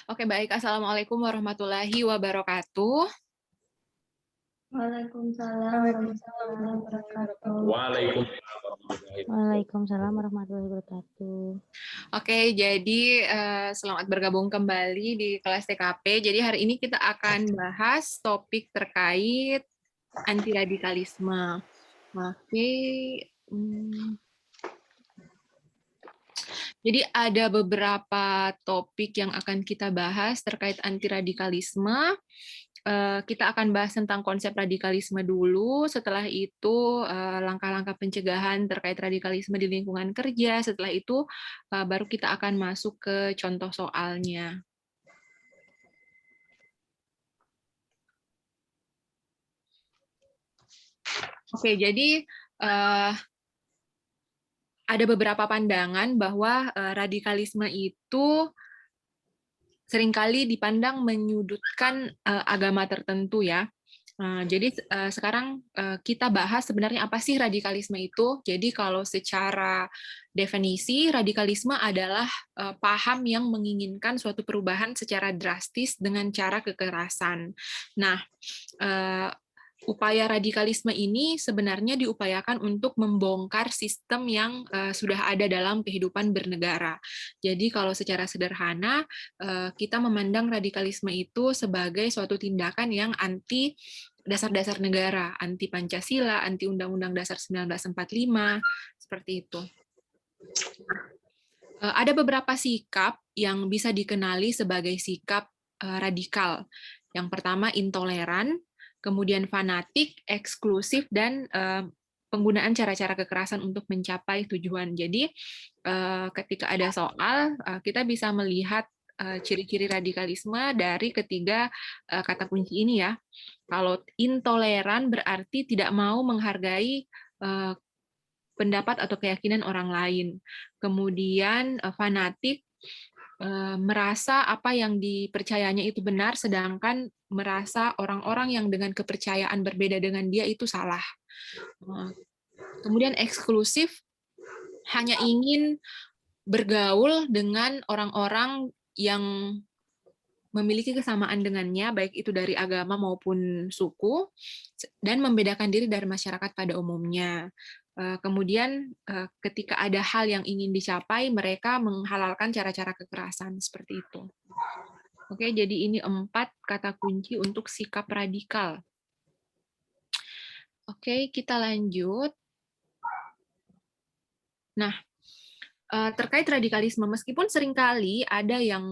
Oke, baik. Assalamualaikum warahmatullahi wabarakatuh. Waalaikumsalam warahmatullahi wabarakatuh. Waalaikumsalam warahmatullahi wabarakatuh. Oke, jadi selamat bergabung kembali di kelas TKP. Jadi hari ini kita akan bahas topik terkait anti radikalisme. Oke. Jadi ada beberapa topik yang akan kita bahas terkait anti radikalisme. Kita akan bahas tentang konsep radikalisme dulu, setelah itu langkah-langkah pencegahan terkait radikalisme di lingkungan kerja, setelah itu baru kita akan masuk ke contoh soalnya. Oke, jadi ada beberapa pandangan bahwa radikalisme itu seringkali dipandang menyudutkan agama tertentu ya. Jadi sekarang kita bahas sebenarnya apa sih radikalisme itu. Jadi kalau secara definisi, radikalisme adalah paham yang menginginkan suatu perubahan secara drastis dengan cara kekerasan. Nah, upaya radikalisme ini sebenarnya diupayakan untuk membongkar sistem yang sudah ada dalam kehidupan bernegara. Jadi kalau secara sederhana, kita memandang radikalisme itu sebagai suatu tindakan yang anti dasar-dasar negara, anti Pancasila, anti Undang-Undang Dasar 1945, seperti itu. Ada beberapa sikap yang bisa dikenali sebagai sikap radikal. Yang pertama, intoleran, kemudian fanatik, eksklusif, dan penggunaan cara-cara kekerasan untuk mencapai tujuan. Jadi, ketika ada soal, kita bisa melihat ciri-ciri radikalisme dari ketiga kata kunci ini ya. Kalau intoleran berarti tidak mau menghargai pendapat atau keyakinan orang lain. Kemudian fanatik merasa apa yang dipercayanya itu benar, sedangkan merasa orang-orang yang dengan kepercayaan berbeda dengan dia itu salah. Kemudian eksklusif, hanya ingin bergaul dengan orang-orang yang memiliki kesamaan dengannya, baik itu dari agama maupun suku, dan membedakan diri dari masyarakat pada umumnya. Kemudian ketika ada hal yang ingin dicapai, mereka menghalalkan cara-cara kekerasan seperti itu. Oke, jadi ini 4 kata kunci untuk sikap radikal. Oke, kita lanjut. Nah, terkait radikalisme, meskipun seringkali ada yang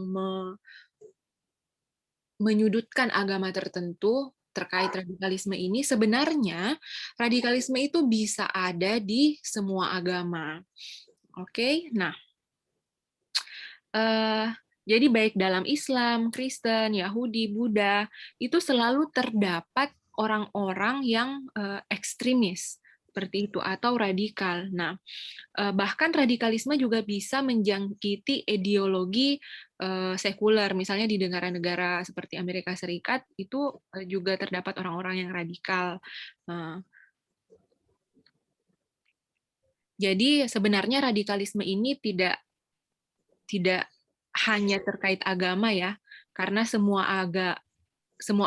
menyudutkan agama tertentu terkait radikalisme ini, sebenarnya radikalisme itu bisa ada di semua agama. Oke, nah, jadi baik dalam Islam, Kristen, Yahudi, Buddha, itu selalu terdapat orang-orang yang ekstremis seperti itu atau radikal. Nah, bahkan radikalisme juga bisa menjangkiti ideologi sekuler, misalnya di negara-negara seperti Amerika Serikat itu juga terdapat orang-orang yang radikal. Jadi sebenarnya radikalisme ini tidak hanya terkait agama ya, karena semua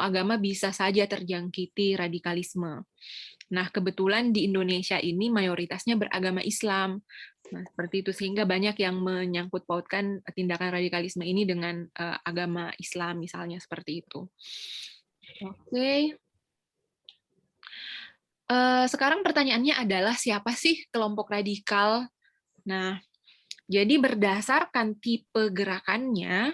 agama bisa saja terjangkiti radikalisme. Nah, kebetulan di Indonesia ini mayoritasnya beragama Islam. Nah, seperti itu, sehingga banyak yang menyangkut pautkan tindakan radikalisme ini dengan agama Islam, misalnya seperti itu. Oke. Sekarang pertanyaannya adalah, siapa sih kelompok radikal? Nah, jadi berdasarkan tipe gerakannya,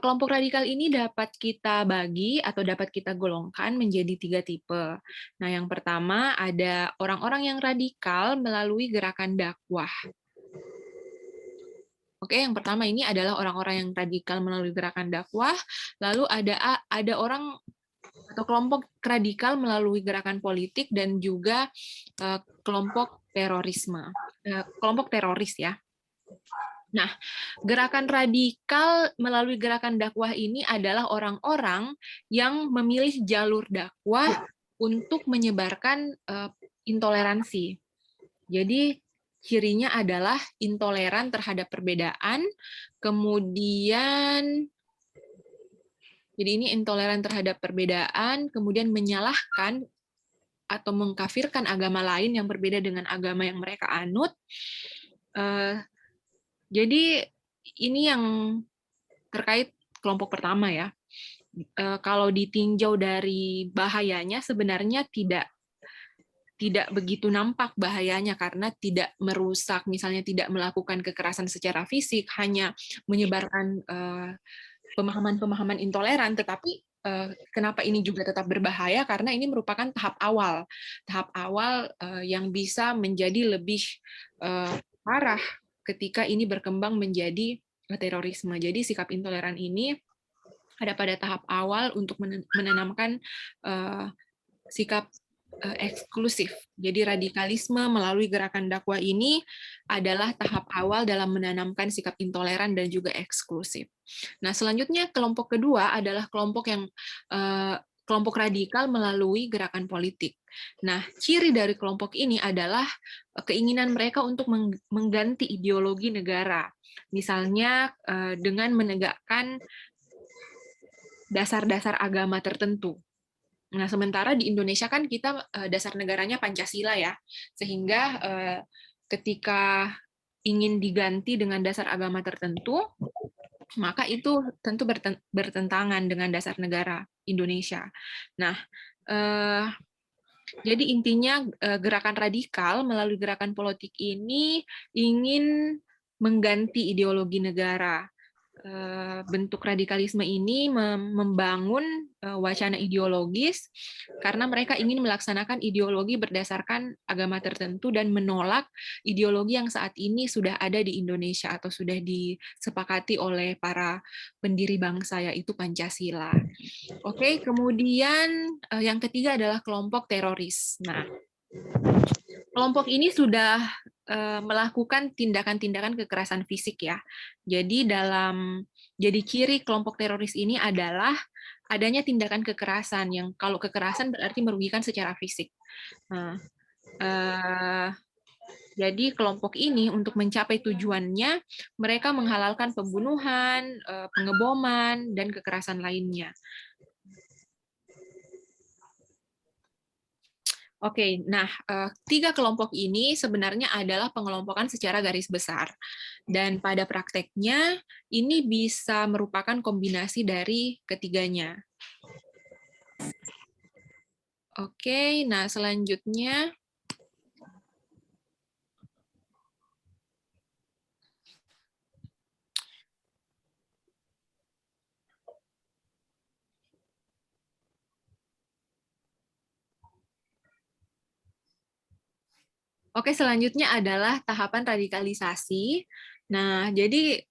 kelompok radikal ini dapat kita bagi atau dapat kita golongkan menjadi 3 tipe. Nah, yang pertama ada orang-orang yang radikal melalui gerakan dakwah. Oke, yang pertama ini adalah orang-orang yang radikal melalui gerakan dakwah. Lalu ada orang atau kelompok radikal melalui gerakan politik dan juga kelompok kelompok teroris ya. Nah, gerakan radikal melalui gerakan dakwah ini adalah orang-orang yang memilih jalur dakwah untuk menyebarkan intoleransi. Jadi, cirinya adalah intoleran terhadap perbedaan, kemudian Jadi ini intoleran terhadap perbedaan, kemudian menyalahkan atau mengkafirkan agama lain yang berbeda dengan agama yang mereka anut. Jadi ini yang terkait kelompok pertama ya. Kalau ditinjau dari bahayanya sebenarnya tidak begitu nampak bahayanya karena tidak merusak, misalnya tidak melakukan kekerasan secara fisik, hanya menyebarkan pemahaman-pemahaman intoleran, tetapi kenapa ini juga tetap berbahaya? Karena ini merupakan tahap awal yang bisa menjadi lebih parah ketika ini berkembang menjadi terorisme. Jadi sikap intoleran ini ada pada tahap awal untuk menanamkan sikap eksklusif. Jadi radikalisme melalui gerakan dakwah ini adalah tahap awal dalam menanamkan sikap intoleran dan juga eksklusif. Nah, selanjutnya kelompok kedua adalah kelompok yang kelompok radikal melalui gerakan politik. Nah, ciri dari kelompok ini adalah keinginan mereka untuk mengganti ideologi negara. Misalnya dengan menegakkan dasar-dasar agama tertentu. Nah, sementara di Indonesia kan kita dasar negaranya Pancasila ya, sehingga ketika ingin diganti dengan dasar agama tertentu, maka itu tentu bertentangan dengan dasar negara Indonesia. Nah, jadi intinya gerakan radikal melalui gerakan politik ini ingin mengganti ideologi negara. Bentuk radikalisme ini membangun wacana ideologis karena mereka ingin melaksanakan ideologi berdasarkan agama tertentu dan menolak ideologi yang saat ini sudah ada di Indonesia atau sudah disepakati oleh para pendiri bangsa, yaitu Pancasila. Oke, kemudian yang ketiga adalah kelompok teroris. Nah, kelompok ini sudah melakukan tindakan-tindakan kekerasan fisik ya. Jadi ciri kelompok teroris ini adalah adanya tindakan kekerasan yang kalau kekerasan berarti merugikan secara fisik. Nah, jadi kelompok ini untuk mencapai tujuannya mereka menghalalkan pembunuhan, pengeboman dan kekerasan lainnya. Oke, nah tiga kelompok ini sebenarnya adalah pengelompokan secara garis besar. Dan pada prakteknya ini bisa merupakan kombinasi dari ketiganya. Oke, nah selanjutnya selanjutnya adalah tahapan radikalisasi. Nah, jadi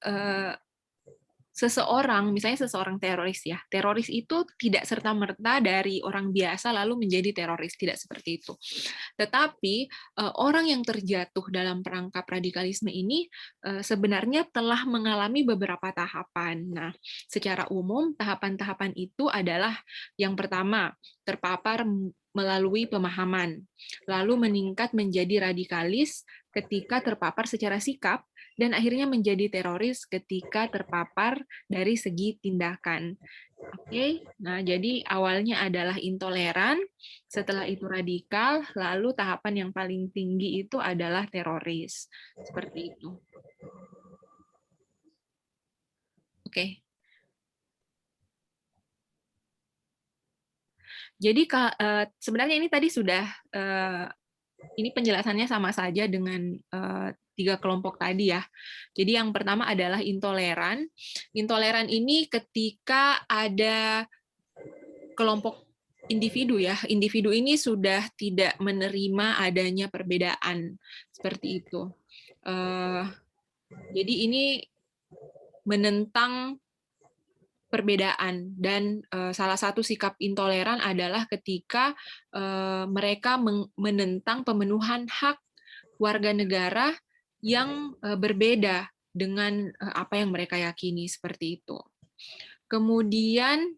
misalnya seseorang teroris ya, teroris itu tidak serta-merta dari orang biasa lalu menjadi teroris, tidak seperti itu. Tetapi orang yang terjatuh dalam perangkap radikalisme ini sebenarnya telah mengalami beberapa tahapan. Nah, secara umum tahapan-tahapan itu adalah yang pertama, terpapar melalui pemahaman, lalu meningkat menjadi radikalis ketika terpapar secara sikap, dan akhirnya menjadi teroris ketika terpapar dari segi tindakan. Oke, nah jadi awalnya adalah intoleran, setelah itu radikal, lalu tahapan yang paling tinggi itu adalah teroris. Seperti itu. Oke. Jadi sebenarnya ini tadi sudah, ini penjelasannya sama saja dengan tiga kelompok tadi ya. Jadi yang pertama adalah intoleran. Intoleran ini ketika ada kelompok individu ya, individu ini sudah tidak menerima adanya perbedaan seperti itu. Jadi ini menentang perbedaan, dan salah satu sikap intoleran adalah ketika mereka menentang pemenuhan hak warga negara yang berbeda dengan apa yang mereka yakini, seperti itu. Kemudian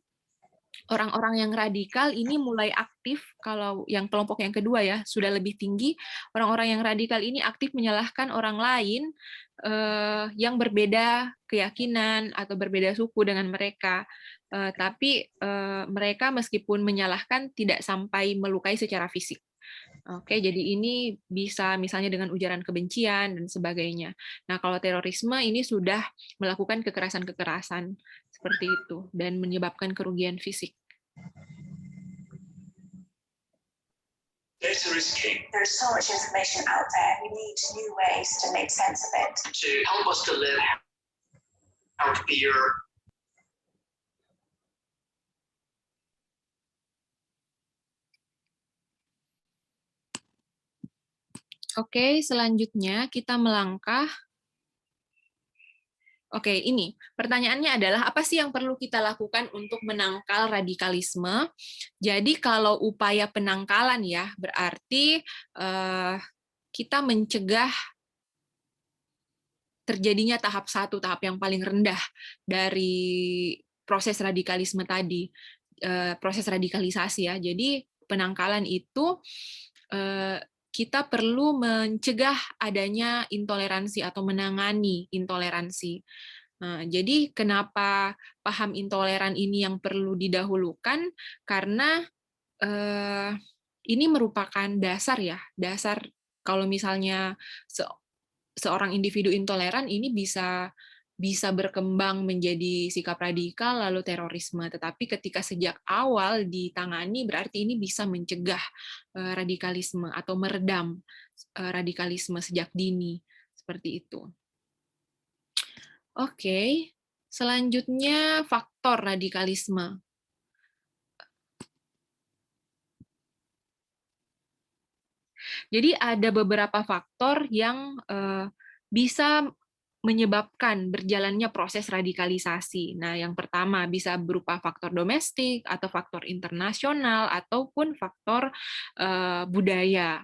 orang-orang yang radikal ini mulai aktif, kalau yang kelompok yang kedua ya, sudah lebih tinggi, orang-orang yang radikal ini aktif menyalahkan orang lain yang berbeda keyakinan atau berbeda suku dengan mereka. Tapi mereka meskipun menyalahkan tidak sampai melukai secara fisik. Oke, jadi ini bisa misalnya dengan ujaran kebencian dan sebagainya. Nah, kalau terorisme ini sudah melakukan kekerasan-kekerasan seperti itu dan menyebabkan kerugian fisik. Data is king. There's so much information out there. We need new ways to make sense of it. To help us to live out fear. Oke, selanjutnya kita melangkah. Oke, ini pertanyaannya adalah apa sih yang perlu kita lakukan untuk menangkal radikalisme? Jadi kalau upaya penangkalan ya, berarti kita mencegah terjadinya tahap 1, tahap yang paling rendah dari proses radikalisme tadi, proses radikalisasi ya. Jadi penangkalan itu kita perlu mencegah adanya intoleransi atau menangani intoleransi. Nah, jadi kenapa paham intoleran ini yang perlu didahulukan? Karena ini merupakan dasar ya, dasar kalau misalnya seorang individu intoleran ini bisa berkembang menjadi sikap radikal lalu terorisme. Tetapi ketika sejak awal ditangani berarti ini bisa mencegah radikalisme atau meredam radikalisme sejak dini seperti itu. Oke, selanjutnya faktor radikalisme. Jadi ada beberapa faktor yang bisa menyebabkan berjalannya proses radikalisasi. Nah, yang pertama bisa berupa faktor domestik atau faktor internasional ataupun faktor budaya.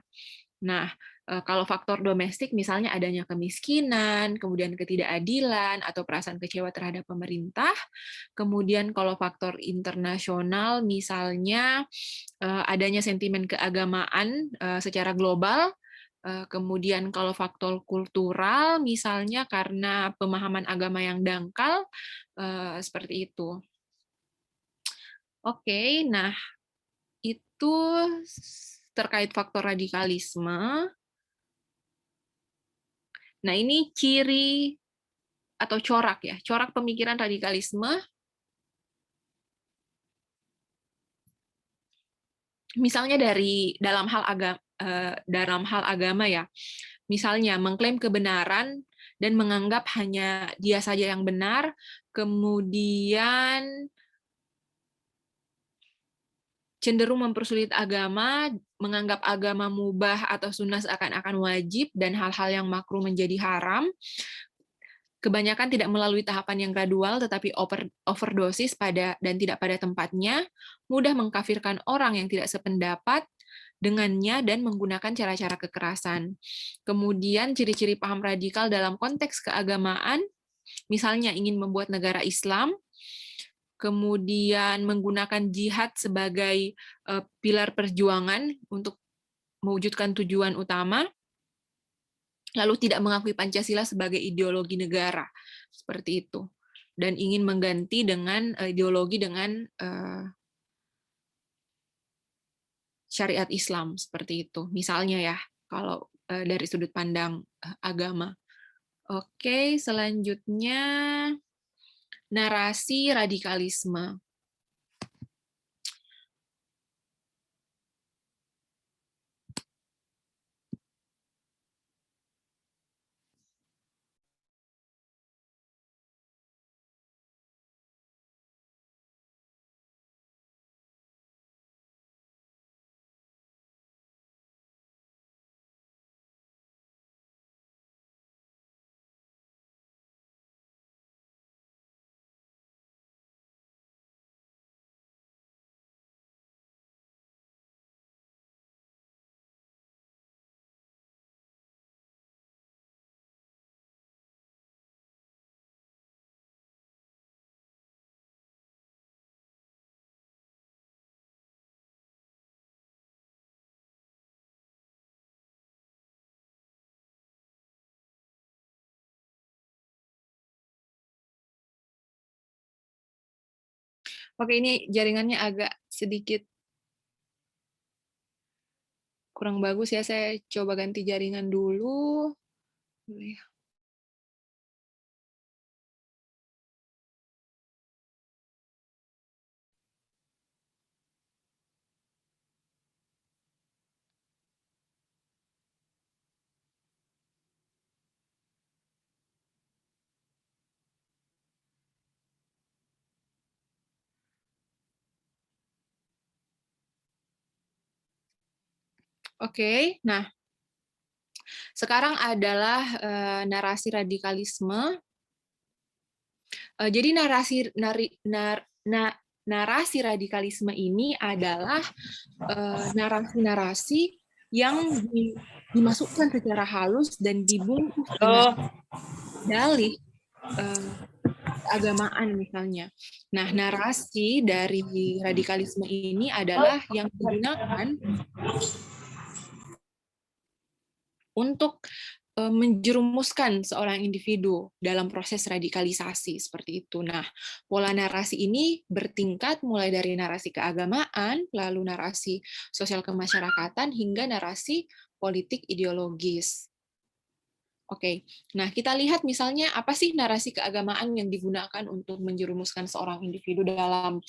Nah, kalau faktor domestik misalnya adanya kemiskinan, kemudian ketidakadilan atau perasaan kecewa terhadap pemerintah. Kemudian kalau faktor internasional misalnya adanya sentimen keagamaan secara global. Kemudian kalau faktor kultural, misalnya karena pemahaman agama yang dangkal, seperti itu. Oke, nah itu terkait faktor radikalisme. Nah ini ciri atau corak ya, corak pemikiran radikalisme. Misalnya dalam hal agama ya. Misalnya mengklaim kebenaran dan menganggap hanya dia saja yang benar, kemudian cenderung mempersulit agama, menganggap agama mubah atau sunnah seakan-akan wajib, dan hal-hal yang makruh menjadi haram. Kebanyakan tidak melalui tahapan yang gradual, tetapi overdosis dan tidak pada tempatnya, mudah mengkafirkan orang yang tidak sependapat dengannya dan menggunakan cara-cara kekerasan. Kemudian ciri-ciri paham radikal dalam konteks keagamaan, misalnya ingin membuat negara Islam, kemudian menggunakan jihad sebagai pilar perjuangan untuk mewujudkan tujuan utama, lalu tidak mengakui Pancasila sebagai ideologi negara, seperti itu. Dan ingin mengganti dengan ideologi dengan syariat Islam, seperti itu. Misalnya ya, kalau dari sudut pandang agama. Oke, selanjutnya narasi radikalisme. Oke, ini jaringannya agak sedikit kurang bagus ya. Saya coba ganti jaringan dulu. Oke, nah sekarang adalah narasi radikalisme. Jadi narasi radikalisme ini adalah narasi-narasi yang dimasukkan secara halus dan dibungkus dengan dalih keagamaan misalnya. Nah, narasi dari radikalisme ini adalah yang digunakan untuk menjerumuskan seorang individu dalam proses radikalisasi seperti itu. Nah, pola narasi ini bertingkat mulai dari narasi keagamaan, lalu narasi sosial kemasyarakatan, hingga narasi politik ideologis. Oke, nah kita lihat misalnya apa sih narasi keagamaan yang digunakan untuk menjerumuskan seorang individu dalam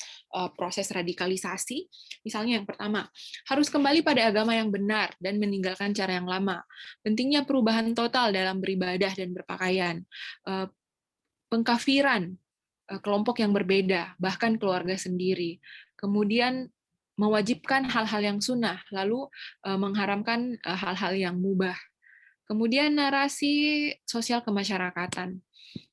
proses radikalisasi. Misalnya yang pertama, harus kembali pada agama yang benar dan meninggalkan cara yang lama. Pentingnya perubahan total dalam beribadah dan berpakaian. Pengkafiran kelompok yang berbeda, bahkan keluarga sendiri. Kemudian mewajibkan hal-hal yang sunnah, lalu mengharamkan hal-hal yang mubah. Kemudian narasi sosial kemasyarakatan.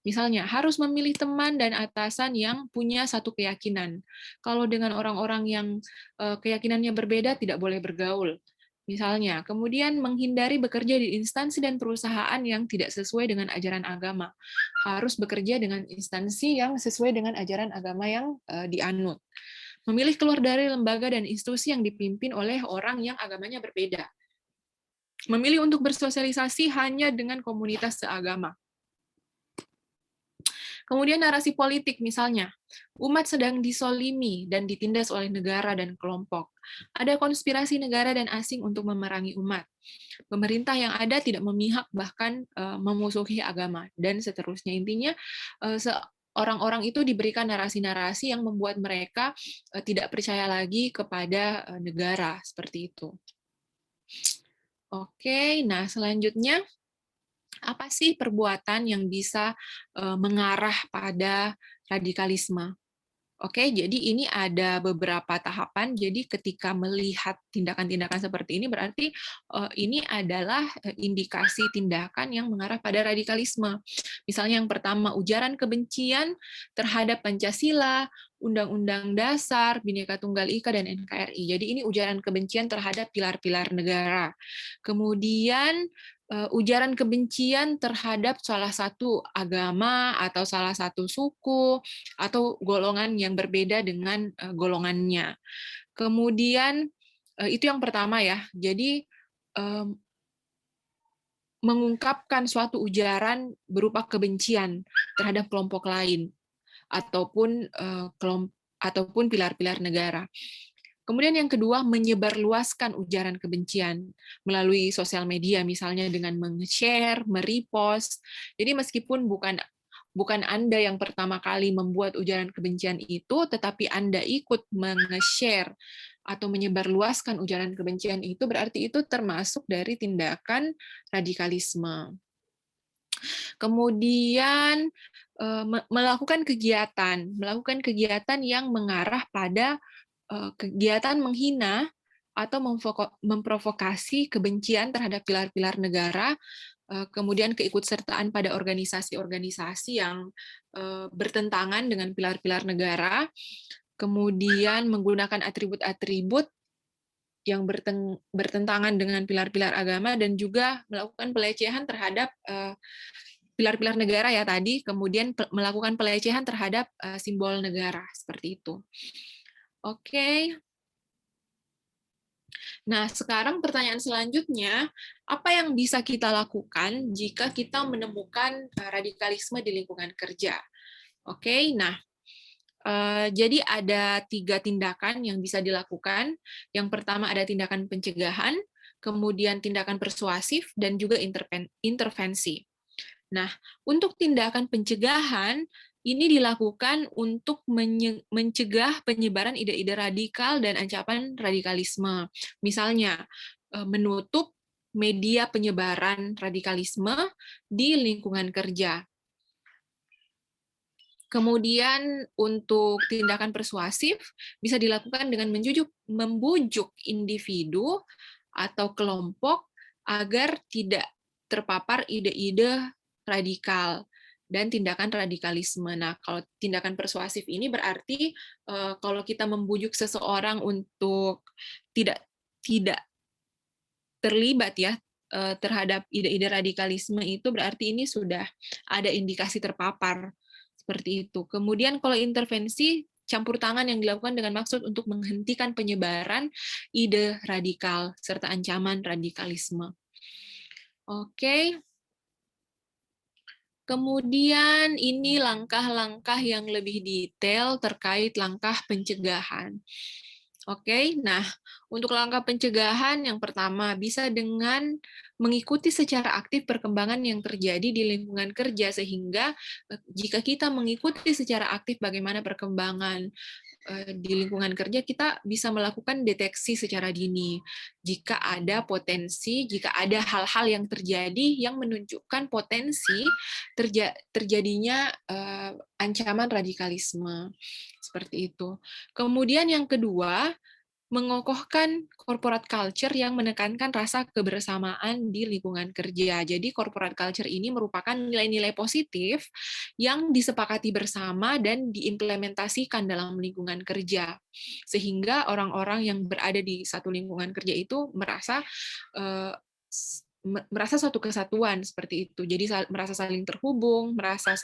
Misalnya, harus memilih teman dan atasan yang punya satu keyakinan. Kalau dengan orang-orang yang keyakinannya berbeda, tidak boleh bergaul. Misalnya, kemudian menghindari bekerja di instansi dan perusahaan yang tidak sesuai dengan ajaran agama. Harus bekerja dengan instansi yang sesuai dengan ajaran agama yang dianut. Memilih keluar dari lembaga dan institusi yang dipimpin oleh orang yang agamanya berbeda. Memilih untuk bersosialisasi hanya dengan komunitas seagama. Kemudian narasi politik misalnya, umat sedang disolimi dan ditindas oleh negara dan kelompok. Ada konspirasi negara dan asing untuk memerangi umat. Pemerintah yang ada tidak memihak, bahkan memusuhi agama, dan seterusnya. Intinya, orang-orang itu diberikan narasi-narasi yang membuat mereka tidak percaya lagi kepada negara, seperti itu. Oke, nah selanjutnya, apa sih perbuatan yang bisa mengarah pada radikalisme? Oke, jadi ini ada beberapa tahapan. Jadi ketika melihat tindakan-tindakan seperti ini, berarti ini adalah indikasi tindakan yang mengarah pada radikalisme. Misalnya yang pertama, ujaran kebencian terhadap Pancasila, Undang-Undang Dasar, Bhinneka Tunggal Ika, dan NKRI. Jadi ini ujaran kebencian terhadap pilar-pilar negara. Kemudian ujaran kebencian terhadap salah satu agama atau salah satu suku atau golongan yang berbeda dengan golongannya. Kemudian itu yang pertama ya. Jadi mengungkapkan suatu ujaran berupa kebencian terhadap kelompok lain ataupun pilar-pilar negara. Kemudian yang kedua, menyebarluaskan ujaran kebencian melalui sosial media, misalnya dengan meng-share, merepost. Jadi meskipun bukan Anda yang pertama kali membuat ujaran kebencian itu, tetapi Anda ikut meng-share atau menyebarluaskan ujaran kebencian itu, berarti itu termasuk dari tindakan radikalisme. Kemudian melakukan kegiatan yang mengarah pada kegiatan menghina atau memprovokasi kebencian terhadap pilar-pilar negara, kemudian keikutsertaan pada organisasi-organisasi yang bertentangan dengan pilar-pilar negara, kemudian menggunakan atribut-atribut yang bertentangan dengan pilar-pilar agama, dan juga melakukan pelecehan terhadap pilar-pilar negara ya tadi, kemudian melakukan pelecehan terhadap simbol negara, seperti itu. Oke. Nah, sekarang pertanyaan selanjutnya, apa yang bisa kita lakukan jika kita menemukan radikalisme di lingkungan kerja? Oke, nah, Jadi ada 3 tindakan yang bisa dilakukan. Yang pertama ada tindakan pencegahan, kemudian tindakan persuasif, dan juga intervensi. Nah, untuk tindakan pencegahan, ini dilakukan untuk mencegah penyebaran ide-ide radikal dan ancaman radikalisme. Misalnya, menutup media penyebaran radikalisme di lingkungan kerja. Kemudian untuk tindakan persuasif bisa dilakukan dengan membujuk individu atau kelompok agar tidak terpapar ide-ide radikal dan tindakan radikalisme. Nah, kalau tindakan persuasif ini berarti kalau kita membujuk seseorang untuk tidak terlibat ya terhadap ide-ide radikalisme, itu berarti ini sudah ada indikasi terpapar seperti itu. Kemudian kalau intervensi, campur tangan yang dilakukan dengan maksud untuk menghentikan penyebaran ide radikal serta ancaman radikalisme. Oke. Kemudian ini langkah-langkah yang lebih detail terkait langkah pencegahan. Oke, nah untuk langkah pencegahan yang pertama bisa dengan mengikuti secara aktif perkembangan yang terjadi di lingkungan kerja, sehingga jika kita mengikuti secara aktif bagaimana perkembangan di lingkungan kerja, kita bisa melakukan deteksi secara dini. Jika ada potensi, jika ada hal-hal yang terjadi yang menunjukkan potensi terjadinya ancaman radikalisme. Seperti itu. Kemudian yang kedua, mengokohkan corporate culture yang menekankan rasa kebersamaan di lingkungan kerja. Jadi corporate culture ini merupakan nilai-nilai positif yang disepakati bersama dan diimplementasikan dalam lingkungan kerja. Sehingga orang-orang yang berada di satu lingkungan kerja itu merasa suatu kesatuan seperti itu. Jadi merasa saling terhubung, merasa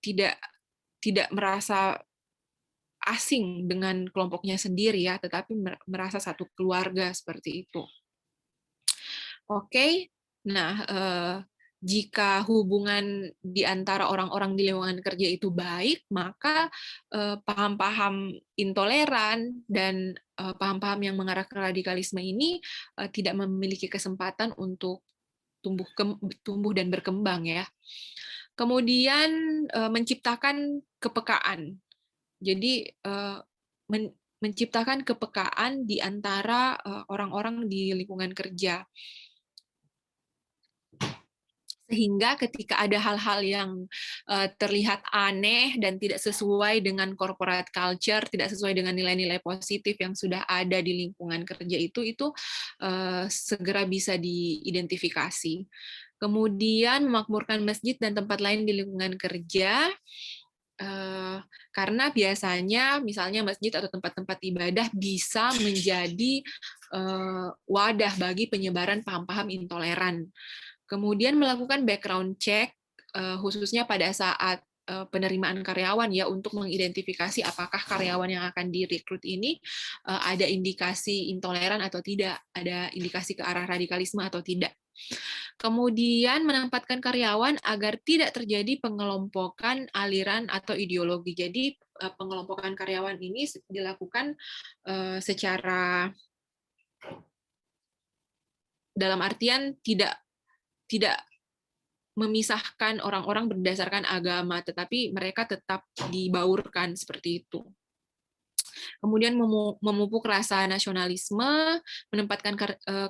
tidak merasa asing dengan kelompoknya sendiri ya, tetapi merasa satu keluarga seperti itu. Oke, nah jika hubungan di antara orang-orang di lingkungan kerja itu baik, maka paham-paham intoleran dan paham-paham yang mengarah ke radikalisme ini tidak memiliki kesempatan untuk tumbuh dan berkembang ya. Kemudian menciptakan kepekaan. Jadi menciptakan kepekaan di antara orang-orang di lingkungan kerja. Sehingga ketika ada hal-hal yang terlihat aneh dan tidak sesuai dengan corporate culture, tidak sesuai dengan nilai-nilai positif yang sudah ada di lingkungan kerja itu segera bisa diidentifikasi. Kemudian memakmurkan masjid dan tempat lain di lingkungan kerja. Karena biasanya misalnya masjid atau tempat-tempat ibadah bisa menjadi wadah bagi penyebaran paham-paham intoleran. Kemudian melakukan background check khususnya pada saat penerimaan karyawan ya, untuk mengidentifikasi apakah karyawan yang akan direkrut ini ada indikasi intoleran atau tidak, ada indikasi ke arah radikalisme atau tidak. Kemudian menempatkan karyawan agar tidak terjadi pengelompokan aliran atau ideologi. Jadi pengelompokan karyawan ini dilakukan secara dalam artian tidak memisahkan orang-orang berdasarkan agama, tetapi mereka tetap dibaurkan seperti itu. Kemudian memupuk rasa nasionalisme,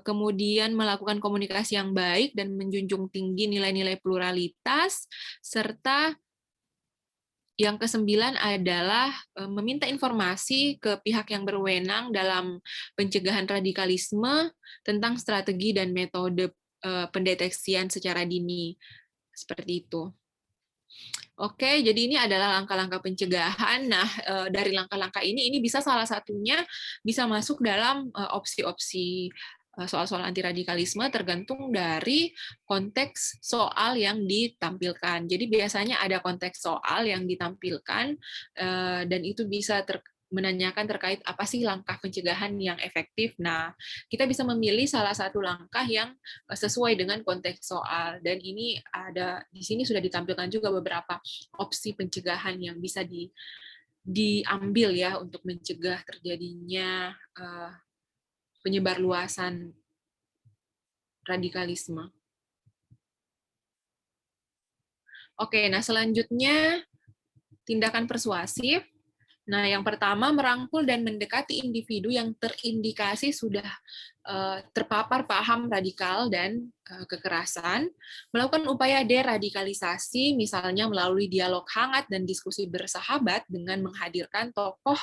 kemudian melakukan komunikasi yang baik dan menjunjung tinggi nilai-nilai pluralitas, serta yang ke-9 adalah meminta informasi ke pihak yang berwenang dalam pencegahan radikalisme tentang strategi dan metode pendeteksian secara dini. Seperti itu. Oke, jadi ini adalah langkah-langkah pencegahan. Nah, dari langkah-langkah ini bisa salah satunya bisa masuk dalam opsi-opsi soal-soal anti-radikalisme tergantung dari konteks soal yang ditampilkan. Jadi biasanya ada konteks soal yang ditampilkan dan itu bisa menanyakan terkait apa sih langkah pencegahan yang efektif. Nah, kita bisa memilih salah satu langkah yang sesuai dengan konteks soal, dan ini ada di sini sudah ditampilkan juga beberapa opsi pencegahan yang bisa diambil ya untuk mencegah terjadinya penyebarluasan radikalisme. Oke, nah selanjutnya tindakan persuasif. Nah, yang pertama merangkul dan mendekati individu yang terindikasi sudah terpapar paham radikal dan kekerasan, melakukan upaya deradikalisasi, misalnya melalui dialog hangat dan diskusi bersahabat dengan menghadirkan tokoh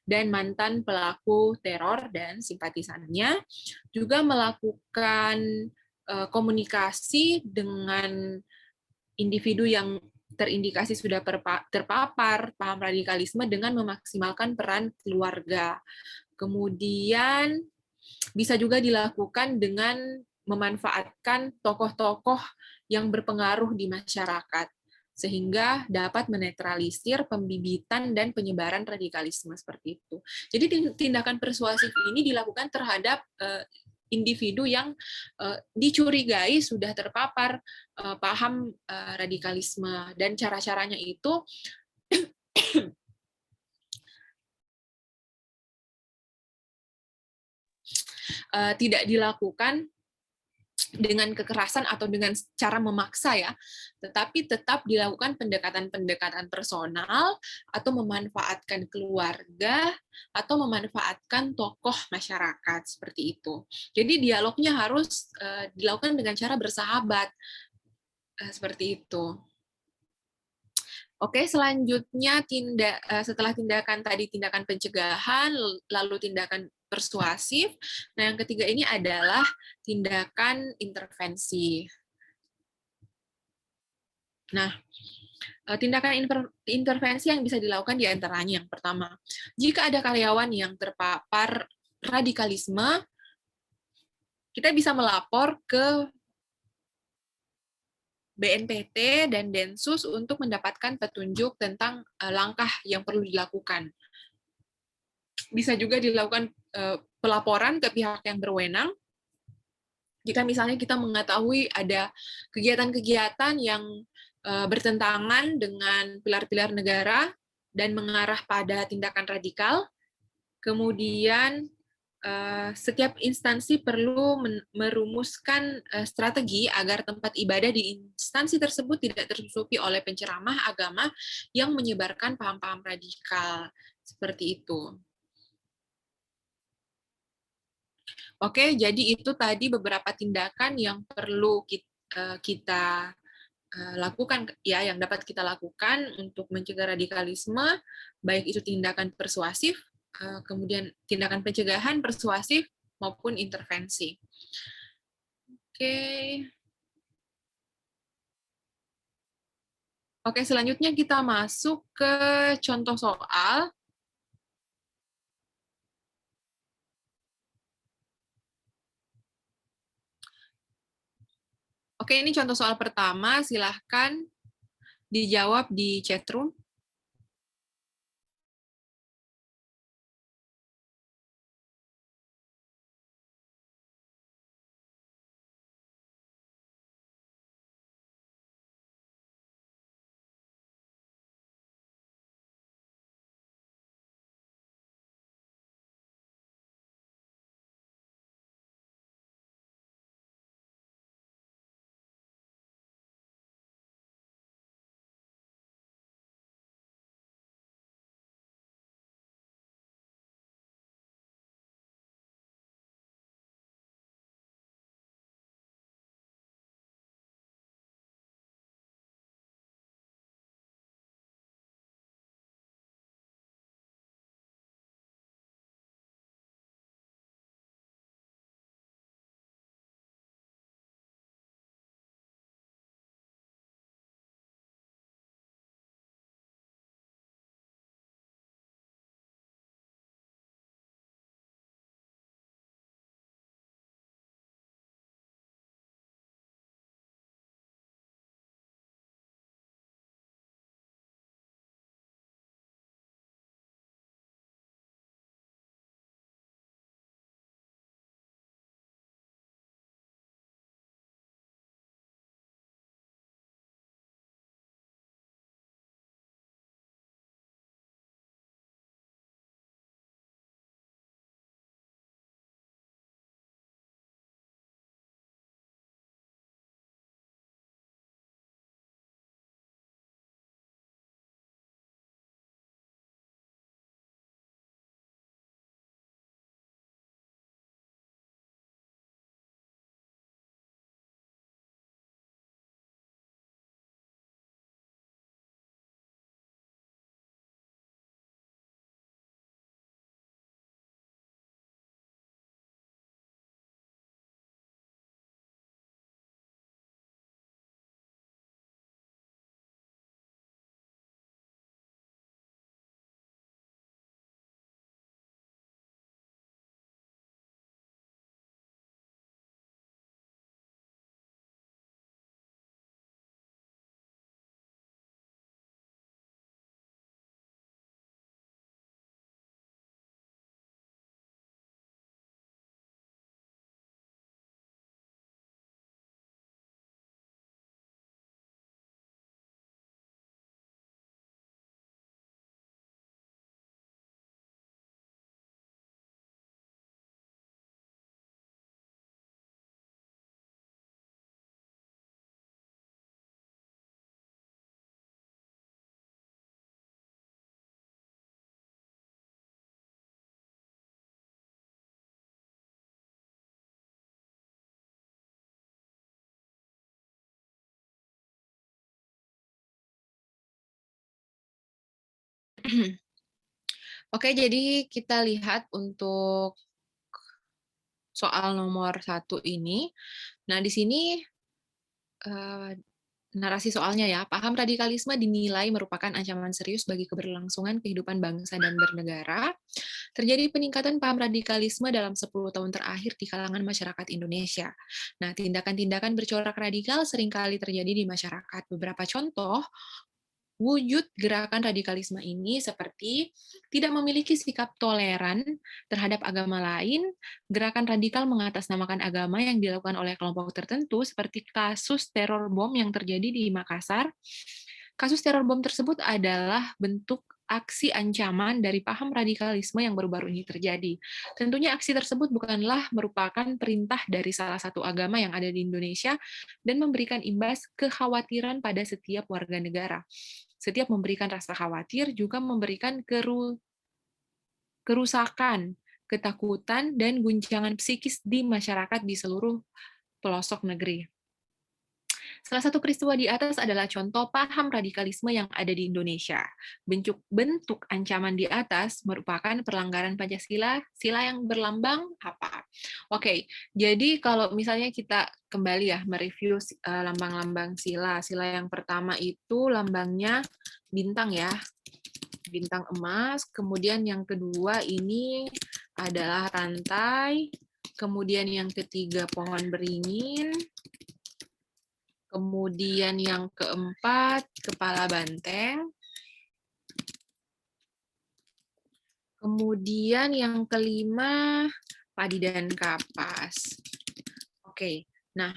dan mantan pelaku teror dan simpatisannya, juga melakukan komunikasi dengan individu yang terindikasi sudah terpapar paham radikalisme dengan memaksimalkan peran keluarga. Kemudian bisa juga dilakukan dengan memanfaatkan tokoh-tokoh yang berpengaruh di masyarakat sehingga dapat menetralisir pembibitan dan penyebaran radikalisme seperti itu. Jadi tindakan persuasif ini dilakukan terhadap individu yang dicurigai sudah terpapar paham radikalisme, dan cara-caranya itu tidak dilakukan dengan kekerasan atau dengan cara memaksa ya, tetapi tetap dilakukan pendekatan-pendekatan personal atau memanfaatkan keluarga atau memanfaatkan tokoh masyarakat seperti itu. Jadi dialognya harus dilakukan dengan cara bersahabat seperti itu. Oke, selanjutnya setelah tindakan tadi tindakan pencegahan, lalu tindakan persuasif. Nah, yang ketiga ini adalah tindakan intervensi. Nah, tindakan intervensi yang bisa dilakukan di antaranya yang pertama, jika ada karyawan yang terpapar radikalisme, kita bisa melapor ke BNPT dan Densus untuk mendapatkan petunjuk tentang langkah yang perlu dilakukan. Bisa juga dilakukan pelaporan ke pihak yang berwenang. Jika misalnya kita mengetahui ada kegiatan-kegiatan yang bertentangan dengan pilar-pilar negara dan mengarah pada tindakan radikal, kemudian setiap instansi perlu merumuskan strategi agar tempat ibadah di instansi tersebut tidak tertutupi oleh penceramah agama yang menyebarkan paham-paham radikal. Seperti itu. Oke, jadi itu tadi beberapa tindakan yang perlu kita lakukan ya, yang dapat kita lakukan untuk mencegah radikalisme, baik itu tindakan persuasif, kemudian tindakan pencegahan, persuasif, maupun intervensi. Oke, selanjutnya kita masuk ke contoh soal. Oke, ini contoh soal pertama, silahkan dijawab di chat room. Oke, jadi kita lihat untuk soal nomor 1 ini. Nah, di sini narasi soalnya ya, paham radikalisme dinilai merupakan ancaman serius bagi keberlangsungan kehidupan bangsa dan bernegara. Terjadi peningkatan paham radikalisme dalam 10 tahun terakhir di kalangan masyarakat Indonesia. Nah, tindakan-tindakan bercorak radikal seringkali terjadi di masyarakat. Beberapa contoh wujud gerakan radikalisme ini seperti tidak memiliki sikap toleran terhadap agama lain, gerakan radikal mengatasnamakan agama yang dilakukan oleh kelompok tertentu, seperti kasus teror bom yang terjadi di Makassar. Kasus teror bom tersebut adalah bentuk aksi ancaman dari paham radikalisme yang baru-baru ini terjadi. Tentunya aksi tersebut bukanlah merupakan perintah dari salah satu agama yang ada di Indonesia dan memberikan imbas kekhawatiran pada setiap warga negara. Setiap memberikan rasa khawatir juga memberikan kerusakan, ketakutan, dan guncangan psikis di masyarakat di seluruh pelosok negeri. Salah satu peristiwa di atas adalah contoh paham radikalisme yang ada di Indonesia. Bentuk ancaman di atas merupakan pelanggaran Pancasila, sila yang berlambang apa? Oke, jadi kalau misalnya kita kembali ya mereview lambang-lambang sila. Sila yang pertama itu lambangnya bintang ya, bintang emas. Kemudian yang kedua ini adalah rantai. Kemudian yang ketiga pohon beringin. Kemudian yang keempat, kepala banteng. Kemudian yang kelima, padi dan kapas. Oke, nah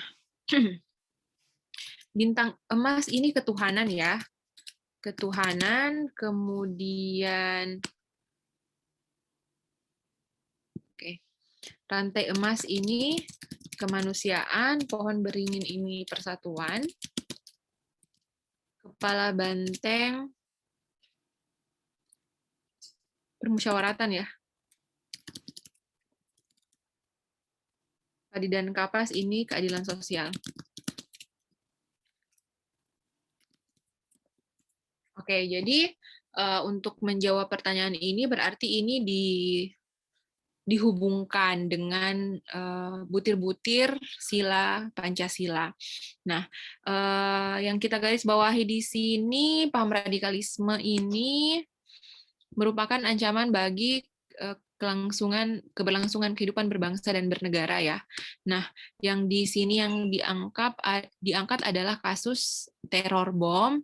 bintang emas ini ketuhanan ya. Ketuhanan, kemudian rantai emas ini kemanusiaan, pohon beringin ini persatuan, kepala banteng permusyawaratan ya. Padi dan kapas ini keadilan sosial. Oke, jadi untuk menjawab pertanyaan ini berarti ini dihubungkan dengan butir-butir sila Pancasila. Nah, yang kita garis bawahi di sini, paham radikalisme ini merupakan ancaman bagi keberlangsungan kehidupan berbangsa dan bernegara ya. Nah, yang di sini yang diangkat adalah kasus teror bom.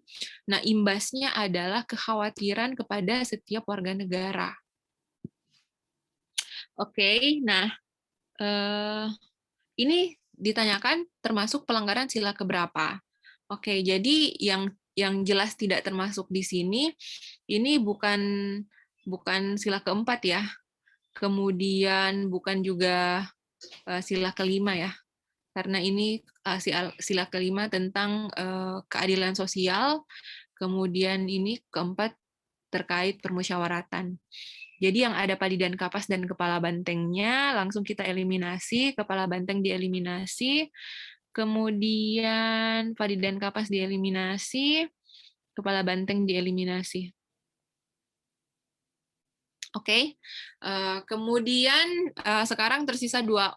Nah, imbasnya adalah kekhawatiran kepada setiap warga negara. Oke, nah ini ditanyakan termasuk pelanggaran sila keberapa? Oke, jadi yang jelas tidak termasuk di sini, ini bukan sila keempat ya, kemudian bukan juga sila kelima ya, karena ini sila kelima tentang keadilan sosial, kemudian ini keempat terkait permusyawaratan. Jadi yang ada padi dan kapas dan kepala bantengnya langsung kita eliminasi, kepala banteng dieliminasi, kemudian padi dan kapas dieliminasi, kepala banteng dieliminasi. Oke, kemudian sekarang tersisa dua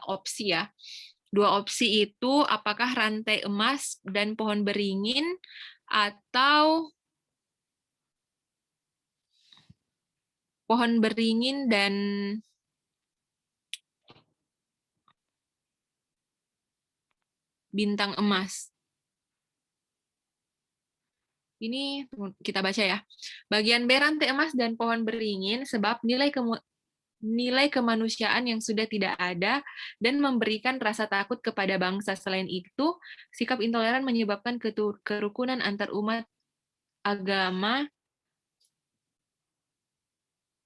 opsi ya. Dua opsi itu apakah rantai emas dan pohon beringin atau pohon beringin dan bintang emas. Ini kita baca ya. Bagian B, rantai emas dan pohon beringin sebab nilai kemanusiaan yang sudah tidak ada dan memberikan rasa takut kepada bangsa. Selain itu, sikap intoleran menyebabkan kerukunan antar umat agama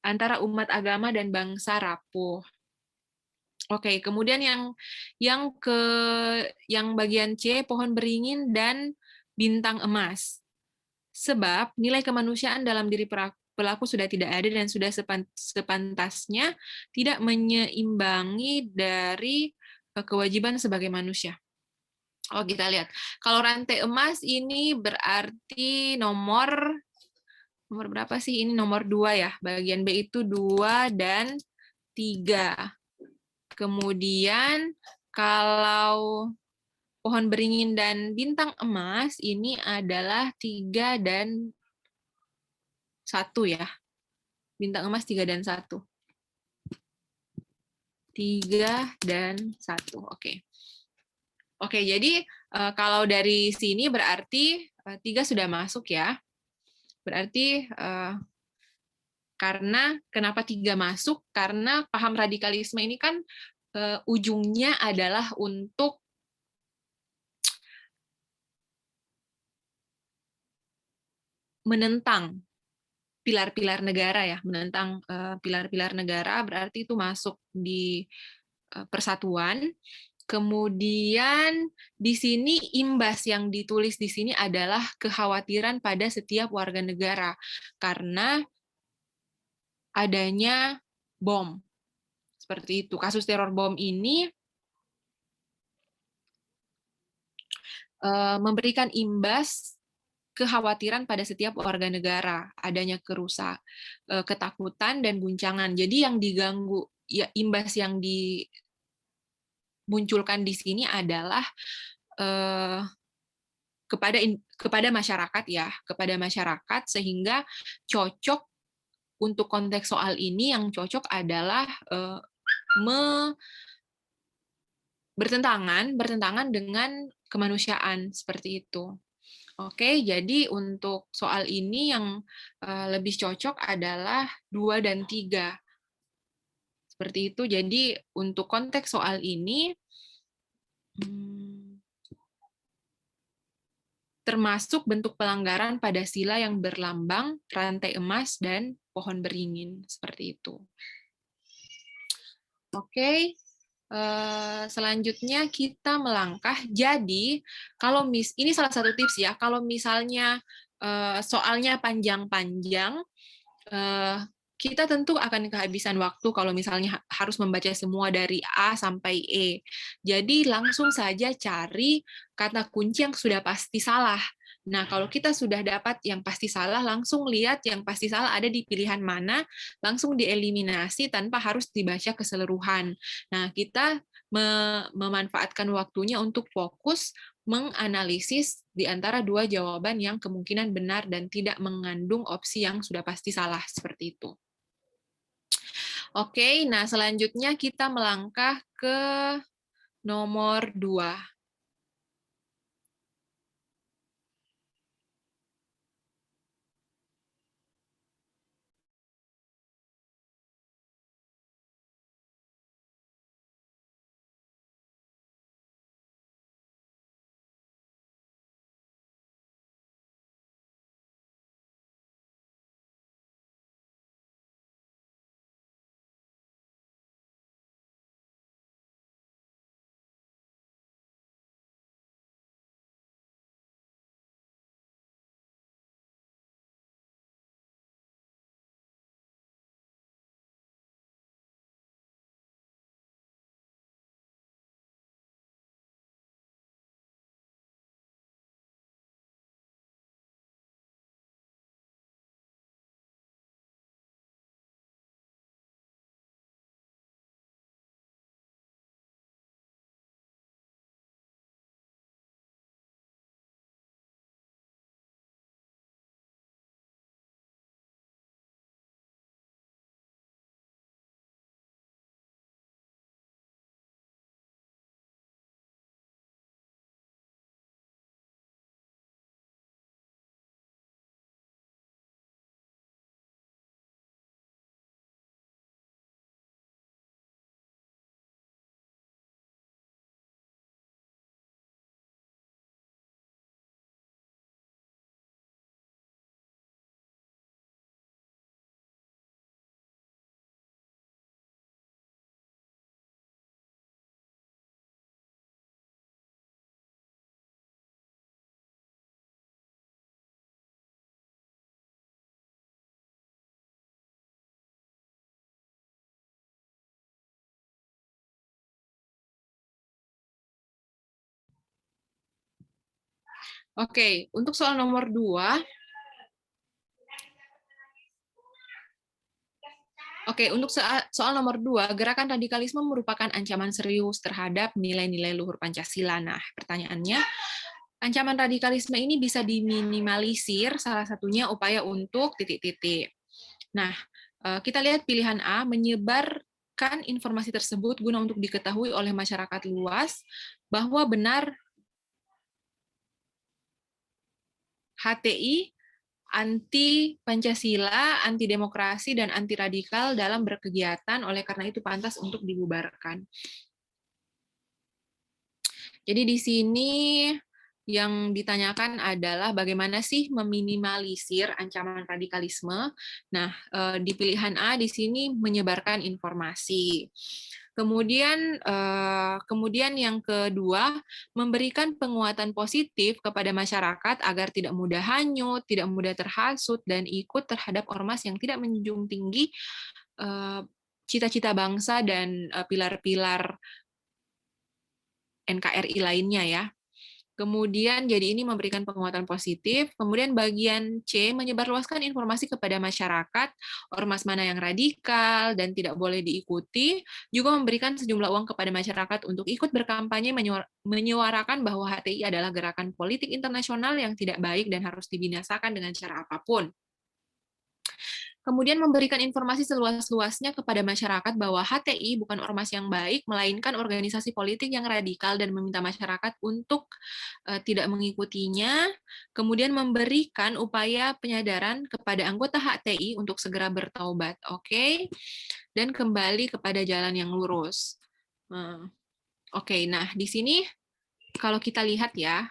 antara umat agama dan bangsa rapuh. Oke, kemudian yang bagian C, pohon beringin dan bintang emas. Sebab nilai kemanusiaan dalam diri pelaku sudah tidak ada dan sudah sepantasnya tidak menyeimbangi dari kewajiban sebagai manusia. Oh, kita lihat. Kalau rantai emas ini berarti nomor Nomor berapa sih? Ini nomor 2 ya. Bagian B itu 2 dan 3. Kemudian kalau pohon beringin dan bintang emas ini adalah 3 dan 1 ya. Bintang emas 3 dan 1. 3 dan 1. Oke. Oke, jadi kalau dari sini berarti 3 sudah masuk ya. Berarti karena kenapa 3 masuk? Karena paham radikalisme ini kan ujungnya adalah untuk menentang pilar-pilar negara ya, menentang pilar-pilar negara, berarti itu masuk di persatuan. Kemudian di sini imbas yang ditulis di sini adalah kekhawatiran pada setiap warga negara karena adanya bom. Seperti itu. Kasus teror bom ini memberikan imbas kekhawatiran pada setiap warga negara, adanya ketakutan dan guncangan. Jadi yang diganggu, ya imbas yang dimunculkan di sini adalah kepada masyarakat ya, kepada masyarakat sehingga cocok untuk konteks soal ini yang cocok adalah bertentangan dengan kemanusiaan seperti itu. Oke, jadi untuk soal ini yang lebih cocok adalah 2 dan 3. Seperti itu. Jadi untuk konteks soal ini termasuk bentuk pelanggaran pada sila yang berlambang rantai emas dan pohon beringin. Seperti itu. Oke. Selanjutnya kita melangkah. Jadi kalau ini salah satu tips ya, kalau misalnya soalnya panjang-panjang, kita tentu akan kehabisan waktu kalau misalnya harus membaca semua dari A sampai E. Jadi langsung saja cari kata kunci yang sudah pasti salah. Nah, kalau kita sudah dapat yang pasti salah, langsung lihat yang pasti salah ada di pilihan mana, langsung dieliminasi tanpa harus dibaca keseluruhan. Nah, kita memanfaatkan waktunya untuk fokus menganalisis di antara 2 jawaban yang kemungkinan benar dan tidak mengandung opsi yang sudah pasti salah, seperti itu. Oke, nah selanjutnya kita melangkah ke nomor 2. Oke, untuk soal nomor 2, Oke, untuk soal nomor 2, gerakan radikalisme merupakan ancaman serius terhadap nilai-nilai luhur Pancasila. Nah, pertanyaannya, ancaman radikalisme ini bisa diminimalisir, salah satunya upaya untuk titik-titik. Nah, kita lihat pilihan A, menyebarkan informasi tersebut guna untuk diketahui oleh masyarakat luas bahwa benar HTI anti Pancasila, anti demokrasi, dan anti radikal dalam berkegiatan, oleh karena itu pantas untuk dibubarkan. Jadi di sini yang ditanyakan adalah bagaimana sih meminimalisir ancaman radikalisme. Nah, di pilihan A di sini menyebarkan informasi. Kemudian yang kedua, memberikan penguatan positif kepada masyarakat agar tidak mudah hanyut, tidak mudah terhasut, dan ikut terhadap ormas yang tidak menjunjung tinggi cita-cita bangsa dan pilar-pilar NKRI lainnya ya. Kemudian jadi ini memberikan penguatan positif. Kemudian bagian C, menyebarluaskan informasi kepada masyarakat, ormas mana yang radikal dan tidak boleh diikuti, juga memberikan sejumlah uang kepada masyarakat untuk ikut berkampanye menyuarakan bahwa HTI adalah gerakan politik internasional yang tidak baik dan harus dibinasakan dengan cara apapun. Kemudian memberikan informasi seluas-luasnya kepada masyarakat bahwa HTI bukan ormas yang baik, melainkan organisasi politik yang radikal, dan meminta masyarakat untuk tidak mengikutinya. Kemudian memberikan upaya penyadaran kepada anggota HTI untuk segera bertaubat. Oke. Dan kembali kepada jalan yang lurus. Oke, nah di sini kalau kita lihat ya,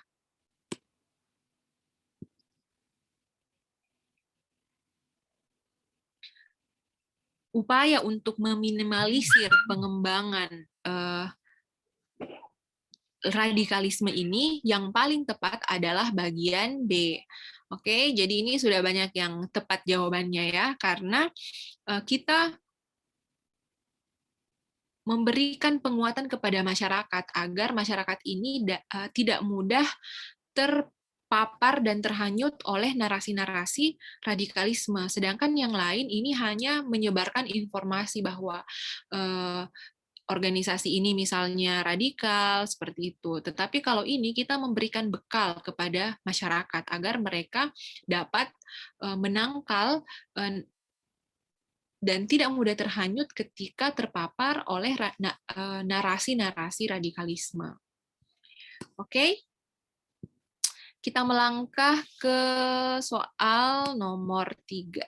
upaya untuk meminimalisir pengembangan radikalisme ini yang paling tepat adalah bagian B. Oke, jadi ini sudah banyak yang tepat jawabannya ya, karena kita memberikan penguatan kepada masyarakat agar masyarakat ini tidak mudah terpapar dan terhanyut oleh narasi-narasi radikalisme. Sedangkan yang lain ini hanya menyebarkan informasi bahwa organisasi ini misalnya radikal, seperti itu. Tetapi kalau ini kita memberikan bekal kepada masyarakat agar mereka dapat menangkal dan tidak mudah terhanyut ketika terpapar oleh narasi-narasi radikalisme. Oke? Kita melangkah ke soal nomor 3.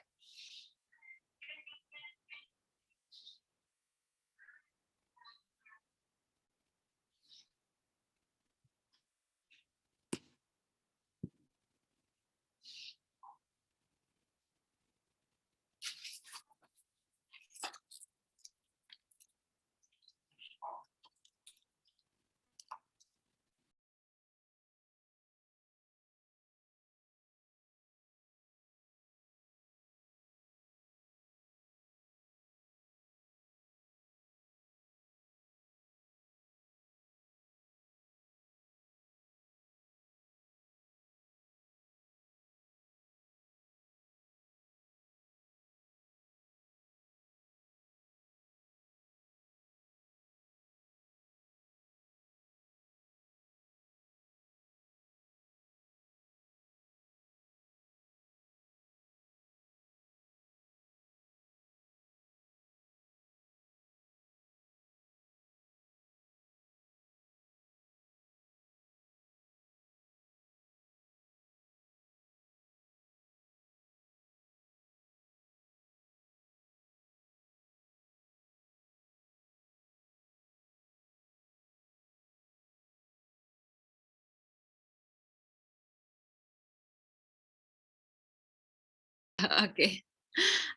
Oke.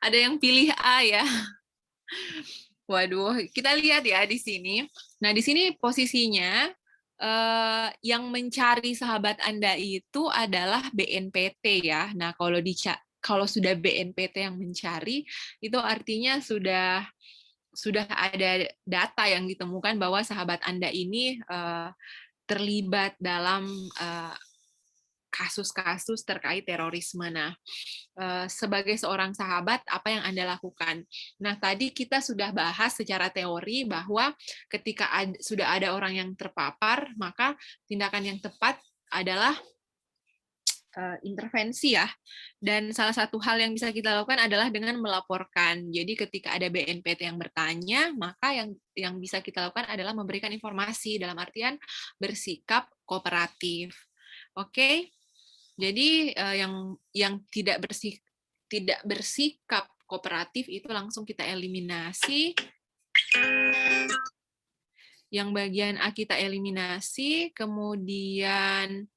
Ada yang pilih A ya. Waduh, kita lihat ya di sini. Nah, di sini posisinya yang mencari sahabat Anda itu adalah BNPT ya. Nah, kalau sudah BNPT yang mencari, itu artinya sudah ada data yang ditemukan bahwa sahabat Anda ini terlibat dalam kasus-kasus terkait terorisme. Nah, sebagai seorang sahabat, apa yang Anda lakukan? Nah, tadi kita sudah bahas secara teori bahwa ketika sudah ada orang yang terpapar, maka tindakan yang tepat adalah intervensi ya. Dan salah satu hal yang bisa kita lakukan adalah dengan melaporkan. Jadi ketika ada BNPT yang bertanya, maka yang bisa kita lakukan adalah memberikan informasi dalam artian bersikap kooperatif. Oke. Jadi yang tidak bersikap kooperatif itu langsung kita eliminasi. Yang bagian A kita eliminasi, kemudian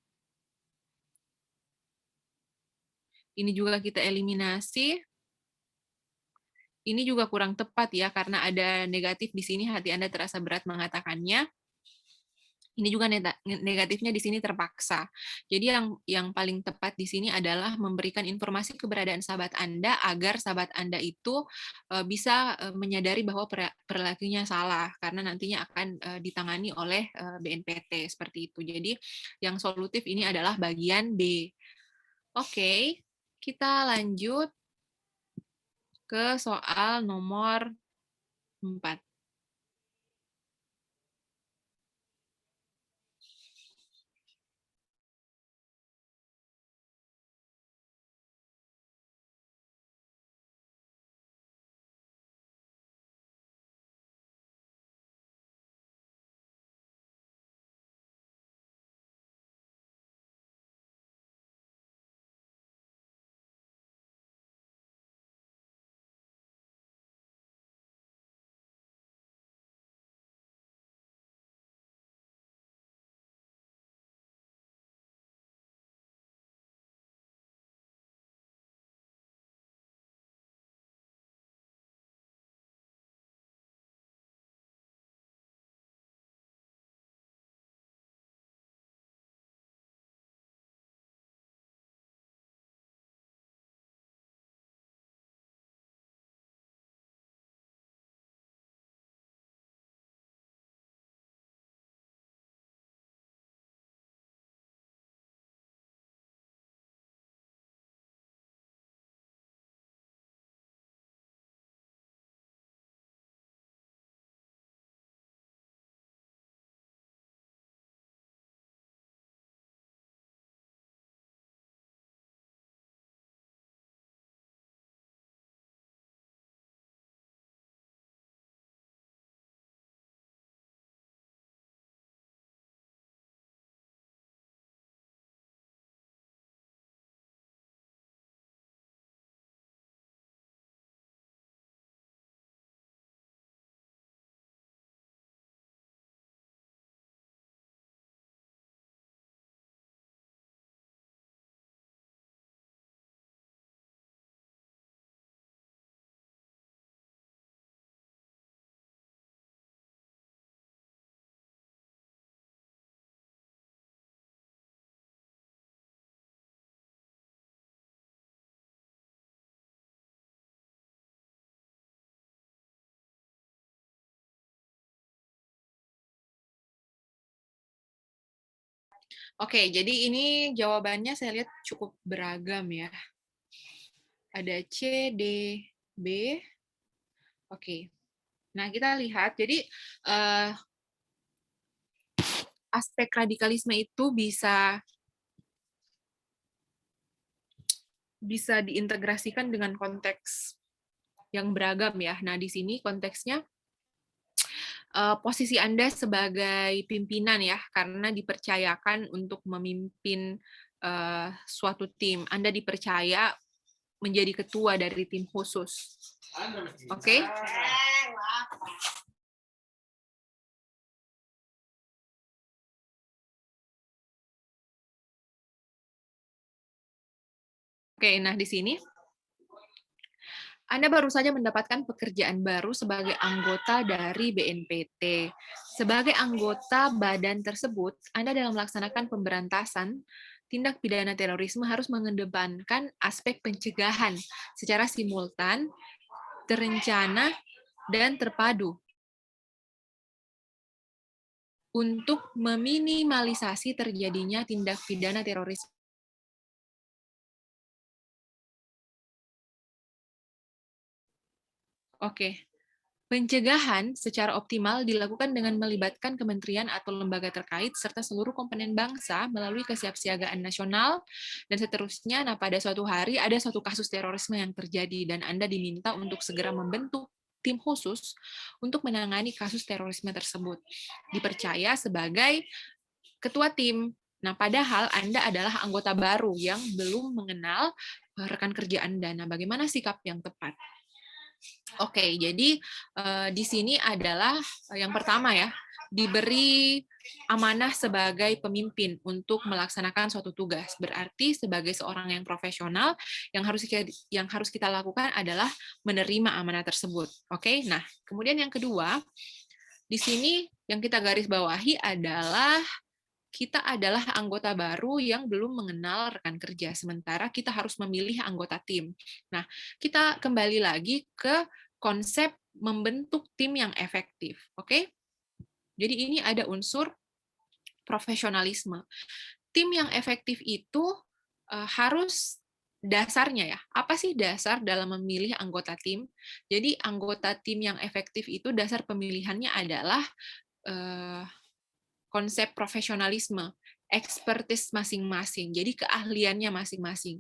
ini juga kita eliminasi. Ini juga kurang tepat ya, karena ada negatif di sini, hati Anda terasa berat mengatakannya. Ini juga negatifnya di sini terpaksa. Jadi yang paling tepat di sini adalah memberikan informasi keberadaan sahabat Anda agar sahabat Anda itu bisa menyadari bahwa perilakunya salah, karena nantinya akan ditangani oleh BNPT seperti itu. Jadi yang solutif ini adalah bagian B. Oke. Kita lanjut ke soal nomor 4. Oke, jadi ini jawabannya saya lihat cukup beragam ya. Ada C, D, B. Oke. Nah, kita lihat. Jadi aspek radikalisme itu bisa diintegrasikan dengan konteks yang beragam ya. Nah, di sini konteksnya posisi Anda sebagai pimpinan ya, karena dipercayakan untuk memimpin suatu tim. Anda dipercaya menjadi ketua dari tim khusus. Oke? Oke, nah di sini Anda baru saja mendapatkan pekerjaan baru sebagai anggota dari BNPT. Sebagai anggota badan tersebut, Anda dalam melaksanakan pemberantasan tindak pidana terorisme harus mengedepankan aspek pencegahan secara simultan, terencana, dan terpadu untuk meminimalisasi terjadinya tindak pidana terorisme Oke. Pencegahan secara optimal dilakukan dengan melibatkan kementerian atau lembaga terkait serta seluruh komponen bangsa melalui kesiapsiagaan nasional dan seterusnya. Nah, pada suatu hari ada suatu kasus terorisme yang terjadi dan Anda diminta untuk segera membentuk tim khusus untuk menangani kasus terorisme tersebut. Dipercaya sebagai ketua tim. Nah, padahal Anda adalah anggota baru yang belum mengenal rekan kerja Anda. Nah, bagaimana sikap yang tepat? Oke, jadi di sini adalah yang pertama ya, diberi amanah sebagai pemimpin untuk melaksanakan suatu tugas. Berarti sebagai seorang yang profesional, yang harus kita lakukan adalah menerima amanah tersebut. Oke, nah kemudian yang kedua, di sini yang kita garis bawahi adalah kita adalah anggota baru yang belum mengenal rekan kerja, sementara kita harus memilih anggota tim. Nah, kita kembali lagi ke konsep membentuk tim yang efektif. Oke? Jadi ini ada unsur profesionalisme. Tim yang efektif itu harus dasarnya ya. Apa sih dasar dalam memilih anggota tim? Jadi anggota tim yang efektif itu dasar pemilihannya adalah konsep profesionalisme, expertise masing-masing, jadi keahliannya masing-masing.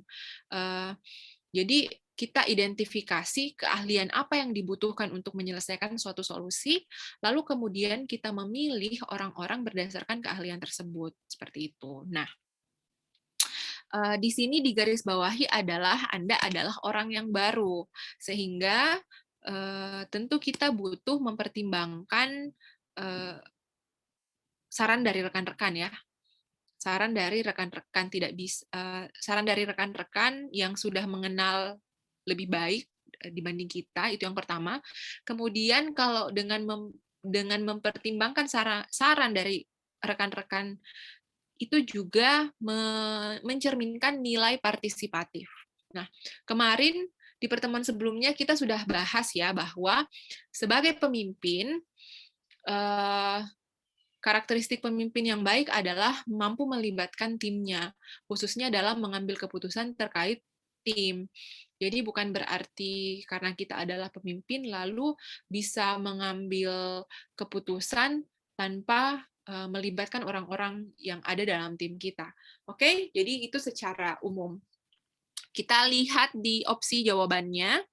Jadi kita identifikasi keahlian apa yang dibutuhkan untuk menyelesaikan suatu solusi, lalu kemudian kita memilih orang-orang berdasarkan keahlian tersebut, seperti itu. Nah, di sini digarisbawahi adalah Anda adalah orang yang baru, sehingga tentu kita butuh mempertimbangkan saran dari rekan-rekan ya. Saran dari rekan-rekan saran dari rekan-rekan yang sudah mengenal lebih baik dibanding kita, itu yang pertama. Kemudian kalau dengan mempertimbangkan saran dari rekan-rekan itu juga mencerminkan nilai partisipatif. Nah, kemarin di pertemuan sebelumnya kita sudah bahas ya bahwa sebagai pemimpin karakteristik pemimpin yang baik adalah mampu melibatkan timnya, khususnya dalam mengambil keputusan terkait tim. Jadi bukan berarti karena kita adalah pemimpin lalu bisa mengambil keputusan tanpa melibatkan orang-orang yang ada dalam tim kita. Oke, jadi itu secara umum. Kita lihat di opsi jawabannya.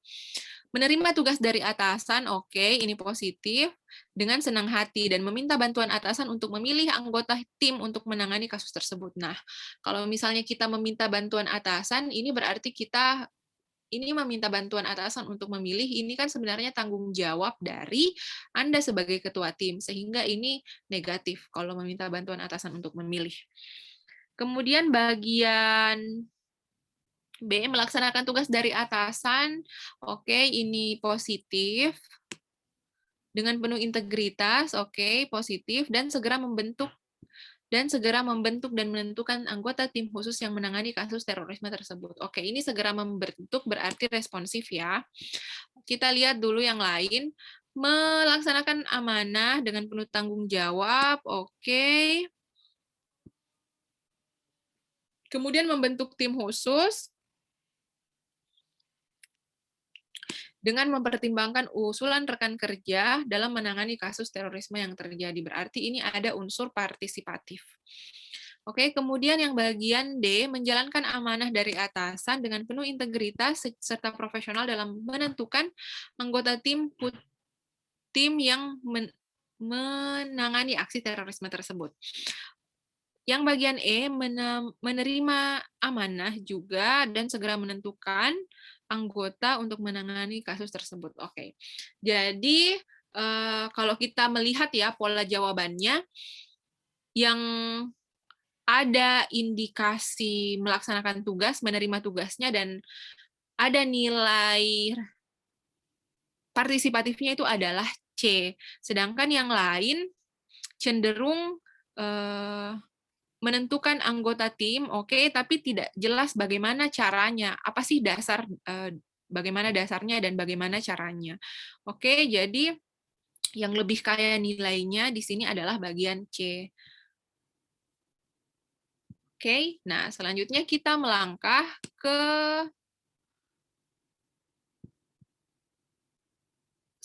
Menerima tugas dari atasan, oke, ini positif, dengan senang hati, dan meminta bantuan atasan untuk memilih anggota tim untuk menangani kasus tersebut. Nah, kalau misalnya kita meminta bantuan atasan, ini berarti kita ini meminta bantuan atasan untuk memilih, ini kan sebenarnya tanggung jawab dari Anda sebagai ketua tim, sehingga ini negatif kalau meminta bantuan atasan untuk memilih. Kemudian bagian B, melaksanakan tugas dari atasan. Oke, ini positif. Dengan penuh integritas, oke, positif. Dan segera membentuk dan menentukan anggota tim khusus yang menangani kasus terorisme tersebut. Oke, ini segera membentuk berarti responsif ya. Kita lihat dulu yang lain. Melaksanakan amanah dengan penuh tanggung jawab, oke. Kemudian membentuk tim khusus dengan mempertimbangkan usulan rekan kerja dalam menangani kasus terorisme yang terjadi. Berarti ini ada unsur partisipatif. Oke, kemudian yang bagian D, menjalankan amanah dari atasan dengan penuh integritas serta profesional dalam menentukan anggota tim yang menangani aksi terorisme tersebut. Yang bagian E, menerima amanah juga dan segera menentukan anggota untuk menangani kasus tersebut. Oke, jadi kalau kita melihat ya pola jawabannya, yang ada indikasi melaksanakan tugas, menerima tugasnya, dan ada nilai partisipatifnya itu adalah C. Sedangkan yang lain cenderung menentukan anggota tim, oke, tapi tidak jelas bagaimana caranya. Apa sih dasar, bagaimana dasarnya dan bagaimana caranya. Oke, jadi yang lebih kaya nilainya di sini adalah bagian C. Oke, nah selanjutnya kita melangkah ke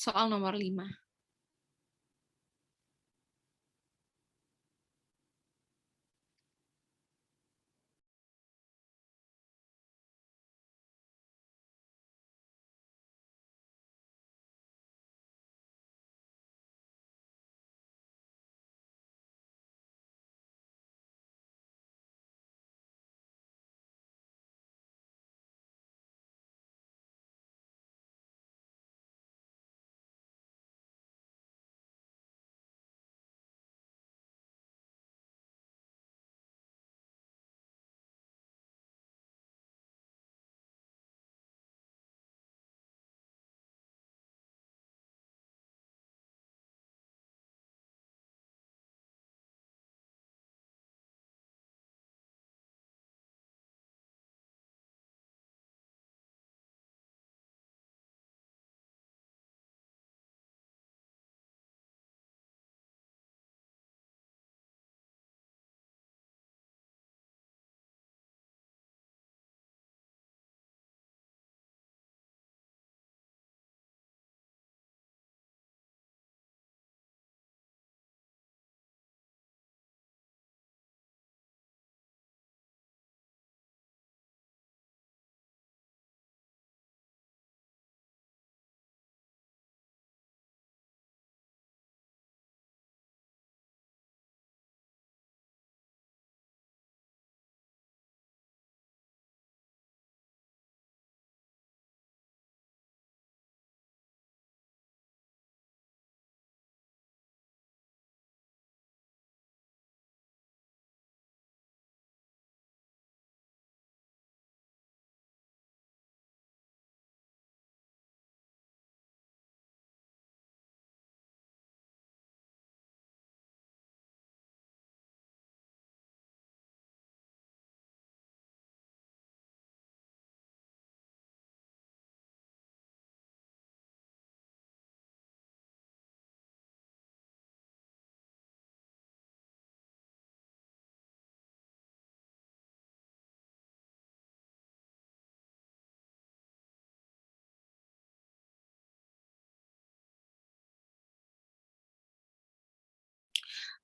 soal nomor 5.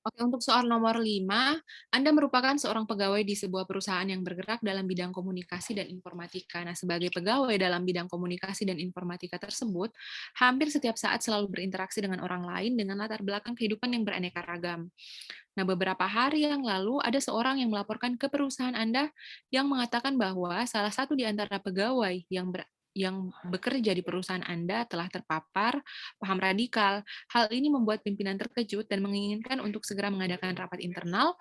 Oke, untuk soal nomor 5, Anda merupakan seorang pegawai di sebuah perusahaan yang bergerak dalam bidang komunikasi dan informatika. Nah, sebagai pegawai dalam bidang komunikasi dan informatika tersebut, hampir setiap saat selalu berinteraksi dengan orang lain dengan latar belakang kehidupan yang beraneka ragam. Nah, beberapa hari yang lalu ada seorang yang melaporkan ke perusahaan Anda yang mengatakan bahwa salah satu di antara pegawai yang bekerja di perusahaan Anda telah terpapar paham radikal. Hal ini membuat pimpinan terkejut dan menginginkan untuk segera mengadakan rapat internal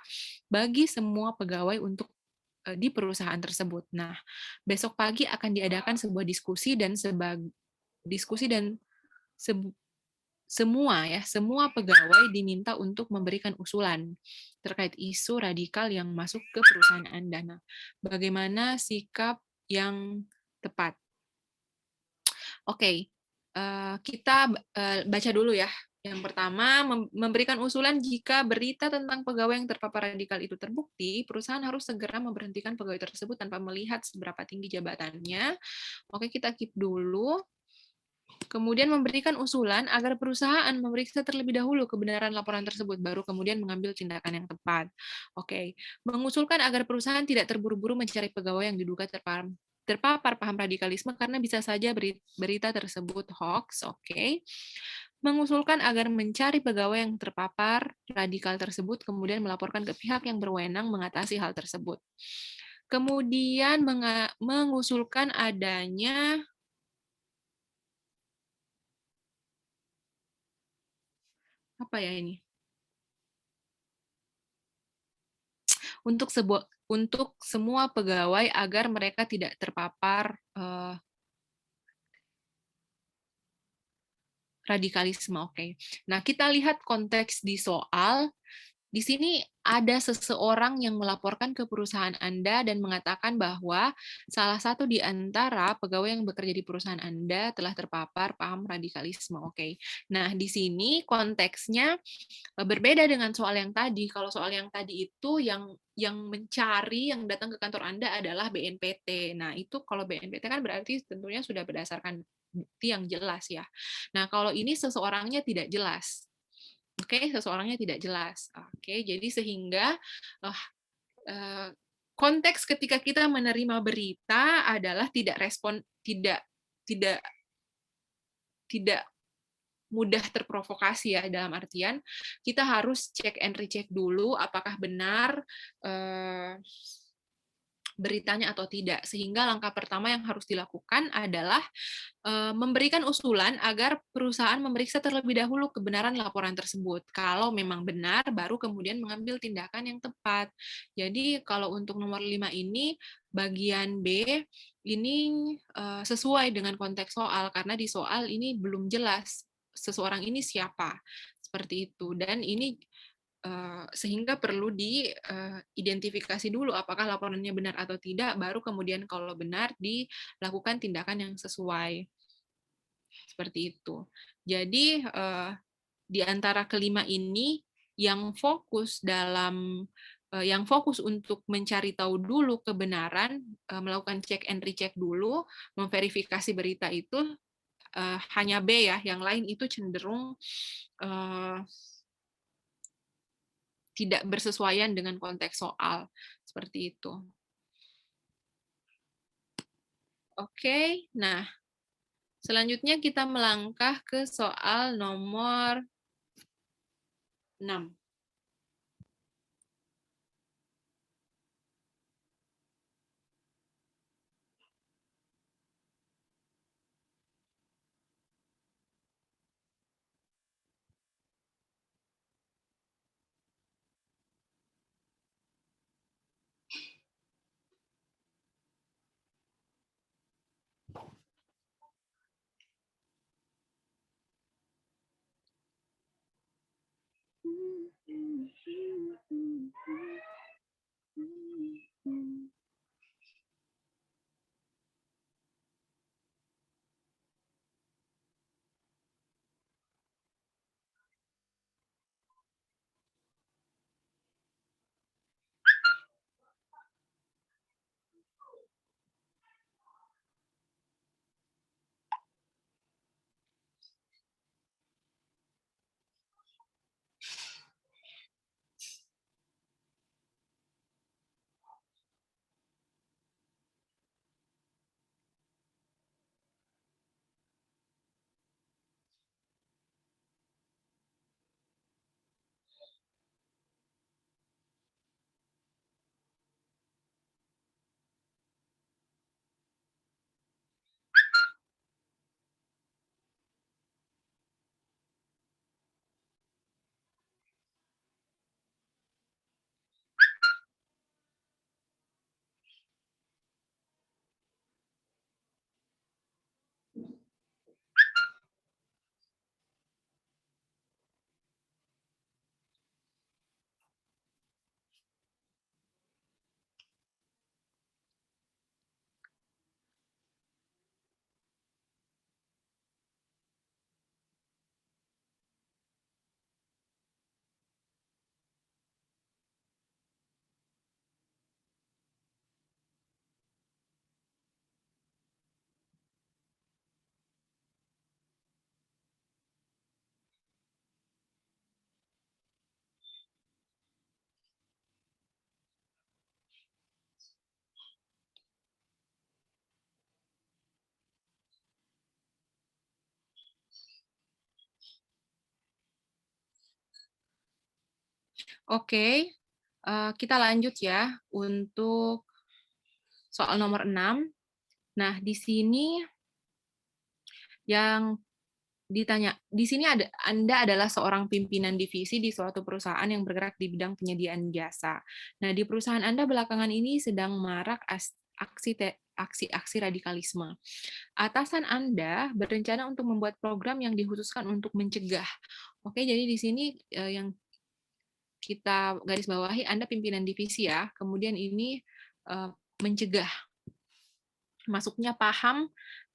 bagi semua pegawai untuk di perusahaan tersebut. Nah, besok pagi akan diadakan sebuah diskusi dan semua pegawai diminta untuk memberikan usulan terkait isu radikal yang masuk ke perusahaan Anda. Nah, bagaimana sikap yang tepat? Oke, kita baca dulu ya. Yang pertama, memberikan usulan jika berita tentang pegawai yang terpapar radikal itu terbukti, perusahaan harus segera memberhentikan pegawai tersebut tanpa melihat seberapa tinggi jabatannya. Oke, kita keep dulu. Kemudian memberikan usulan agar perusahaan memeriksa terlebih dahulu kebenaran laporan tersebut, baru kemudian mengambil tindakan yang tepat. Oke, mengusulkan agar perusahaan tidak terburu-buru mencari pegawai yang diduga terpapar paham radikalisme karena bisa saja berita tersebut hoax. Oke. Mengusulkan agar mencari pegawai yang terpapar radikal tersebut, kemudian melaporkan ke pihak yang berwenang mengatasi hal tersebut. Kemudian mengusulkan adanya apa ya ini? Untuk semua pegawai agar mereka tidak terpapar radikalisme. Oke. Nah, kita lihat konteks di soal. di sini ada seseorang yang melaporkan ke perusahaan Anda dan mengatakan bahwa salah satu di antara pegawai yang bekerja di perusahaan Anda telah terpapar paham radikalisme. Oke. Nah, di sini konteksnya berbeda dengan soal yang tadi. Kalau soal yang tadi itu yang mencari, yang datang ke kantor Anda adalah BNPT. Nah, itu kalau BNPT kan berarti tentunya sudah berdasarkan bukti yang jelas ya. Nah, kalau ini seseorangnya tidak jelas. Oke, seseorangnya tidak jelas. Oke, jadi sehingga konteks ketika kita menerima berita adalah tidak respon, tidak mudah terprovokasi ya, dalam artian kita harus cek and recheck dulu apakah benar beritanya atau tidak. Sehingga langkah pertama yang harus dilakukan adalah memberikan usulan agar perusahaan memeriksa terlebih dahulu kebenaran laporan tersebut. Kalau memang benar, baru kemudian mengambil tindakan yang tepat. Jadi kalau untuk nomor 5 ini, bagian B, ini sesuai dengan konteks soal, karena di soal ini belum jelas seseorang ini siapa. Seperti itu. Dan ini sehingga perlu diidentifikasi dulu apakah laporannya benar atau tidak, baru kemudian kalau benar dilakukan tindakan yang sesuai. Seperti itu. Jadi di antara kelima ini yang fokus untuk mencari tahu dulu kebenaran, melakukan check and recheck dulu, memverifikasi berita itu hanya B ya, yang lain itu cenderung tidak bersesuaian dengan konteks soal. Seperti itu. Oke, nah selanjutnya kita melangkah ke soal nomor 6. Oke, kita lanjut ya untuk soal nomor 6. Nah, di sini yang ditanya, di sini Anda adalah seorang pimpinan divisi di suatu perusahaan yang bergerak di bidang penyediaan jasa. Nah, di perusahaan Anda belakangan ini sedang marak aksi-aksi radikalisme. Atasan Anda berencana untuk membuat program yang dikhususkan untuk mencegah. Oke, jadi di sini yang kita garis bawahi, Anda pimpinan divisi ya. Kemudian ini mencegah masuknya paham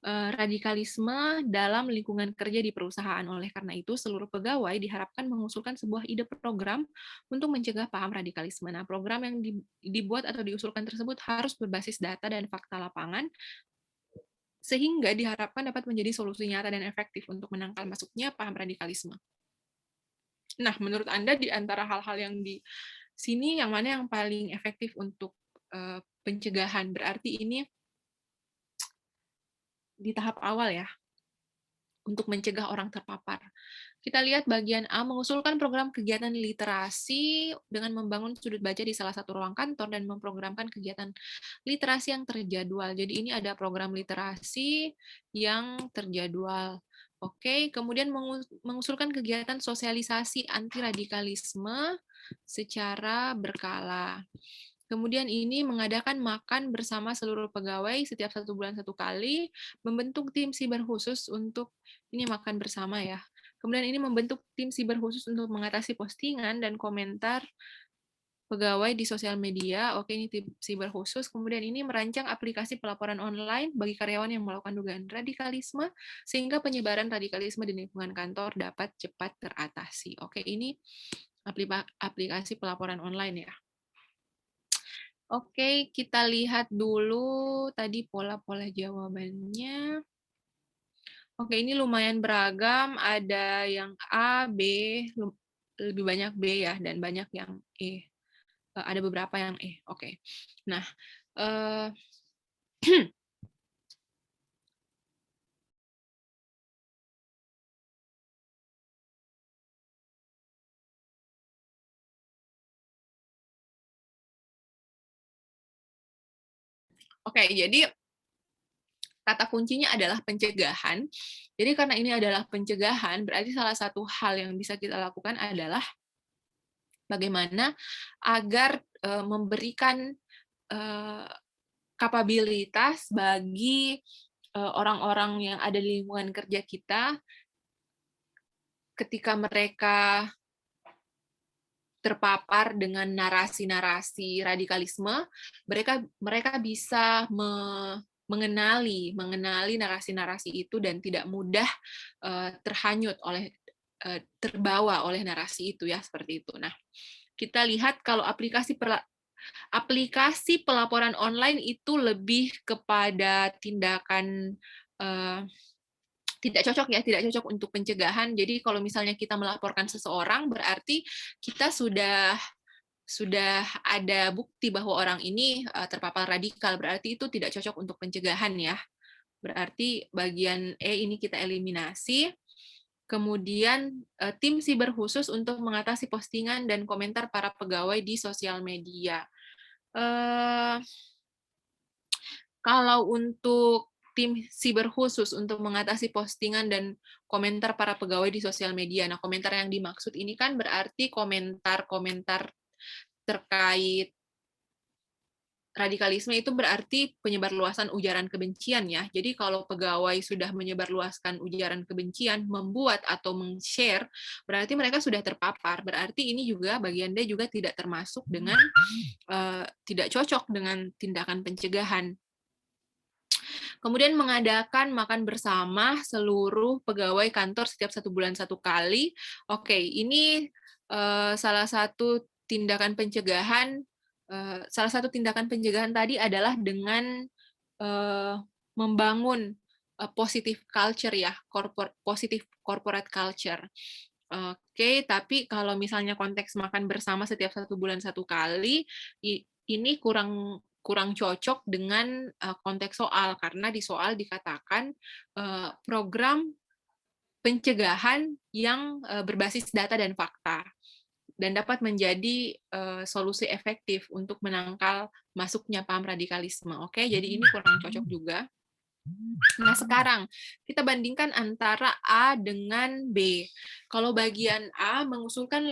radikalisme dalam lingkungan kerja di perusahaan. Oleh karena itu, seluruh pegawai diharapkan mengusulkan sebuah ide program untuk mencegah paham radikalisme. Nah, program yang dibuat atau diusulkan tersebut harus berbasis data dan fakta lapangan, sehingga diharapkan dapat menjadi solusi nyata dan efektif untuk menangkal masuknya paham radikalisme. Nah, menurut Anda di antara hal-hal yang di sini, yang mana yang paling efektif untuk pencegahan? Berarti ini di tahap awal ya, untuk mencegah orang terpapar. Kita lihat bagian A, mengusulkan program kegiatan literasi dengan membangun sudut baca di salah satu ruang kantor dan memprogramkan kegiatan literasi yang terjadwal. Jadi ini ada program literasi yang terjadwal. Oke, kemudian mengusulkan kegiatan sosialisasi anti radikalisme secara berkala. Kemudian ini mengadakan makan bersama seluruh pegawai setiap 1 bulan 1 kali, membentuk tim siber khusus untuk ini makan bersama ya. Kemudian ini membentuk tim siber khusus untuk mengatasi postingan dan komentar pegawai di sosial media. Oke, ini tim siber khusus. Kemudian ini merancang aplikasi pelaporan online bagi karyawan yang melakukan dugaan radikalisme, sehingga penyebaran radikalisme di lingkungan kantor dapat cepat teratasi. Oke, ini aplikasi pelaporan online ya. Oke, kita lihat dulu tadi pola-pola jawabannya. Oke, ini lumayan beragam. Ada yang A, B, lebih banyak B ya, dan banyak yang E. Ada beberapa yang E. Oke. Nah, oke, jadi kata kuncinya adalah pencegahan. Jadi karena ini adalah pencegahan, berarti salah satu hal yang bisa kita lakukan adalah bagaimana agar memberikan kapabilitas bagi orang-orang yang ada di lingkungan kerja kita ketika mereka terpapar dengan narasi-narasi radikalisme, mereka bisa mengenali narasi-narasi itu dan tidak mudah terhanyut terbawa oleh narasi itu ya, seperti itu. Nah, kita lihat kalau aplikasi pelaporan online itu lebih kepada tindakan tidak cocok ya, tidak cocok untuk pencegahan. Jadi kalau misalnya kita melaporkan seseorang, berarti kita sudah ada bukti bahwa orang ini terpapar radikal, berarti itu tidak cocok untuk pencegahan ya. Berarti bagian E ini kita eliminasi. Kemudian tim siber khusus untuk mengatasi postingan dan komentar para pegawai di sosial media. Kalau untuk tim siber khusus untuk mengatasi postingan dan komentar para pegawai di sosial media. Nah, komentar yang dimaksud ini kan berarti komentar-komentar terkait radikalisme itu berarti penyebarluasan ujaran kebencian ya. Jadi kalau pegawai sudah menyebarluaskan ujaran kebencian, membuat atau meng-share, berarti mereka sudah terpapar. Berarti ini juga bagian D juga tidak termasuk dengan tidak cocok dengan tindakan pencegahan. Kemudian mengadakan makan bersama seluruh pegawai kantor setiap 1 bulan 1 kali. Oke, ini salah satu tindakan pencegahan. Salah satu tindakan pencegahan tadi adalah dengan membangun positive culture ya, positive corporate culture. Oke, tapi kalau misalnya konteks makan bersama setiap 1 bulan 1 kali, ini kurang cocok dengan konteks soal, karena di soal dikatakan program pencegahan yang berbasis data dan fakta, dan dapat menjadi solusi efektif untuk menangkal masuknya paham radikalisme. Oke, jadi ini kurang cocok juga. Nah, sekarang kita bandingkan antara A dengan B. Kalau bagian A mengusulkan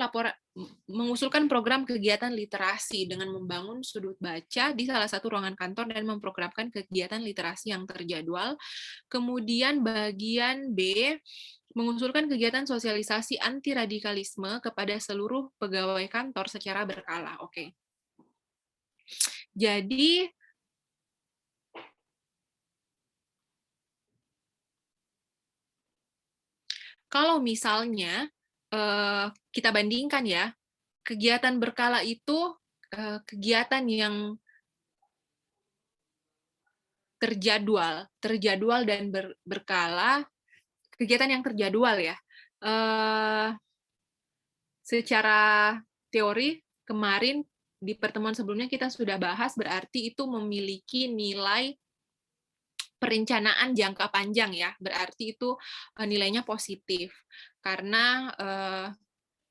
program kegiatan literasi dengan membangun sudut baca di salah satu ruangan kantor dan memprogramkan kegiatan literasi yang terjadwal. Kemudian bagian B mengusulkan kegiatan sosialisasi anti radikalisme kepada seluruh pegawai kantor secara berkala. Oke. Jadi kalau misalnya kita bandingkan ya, kegiatan berkala itu kegiatan yang terjadwal dan berkala, kegiatan yang terjadwal ya. Secara teori kemarin di pertemuan sebelumnya kita sudah bahas, berarti itu memiliki nilai perencanaan jangka panjang ya, berarti itu nilainya positif karena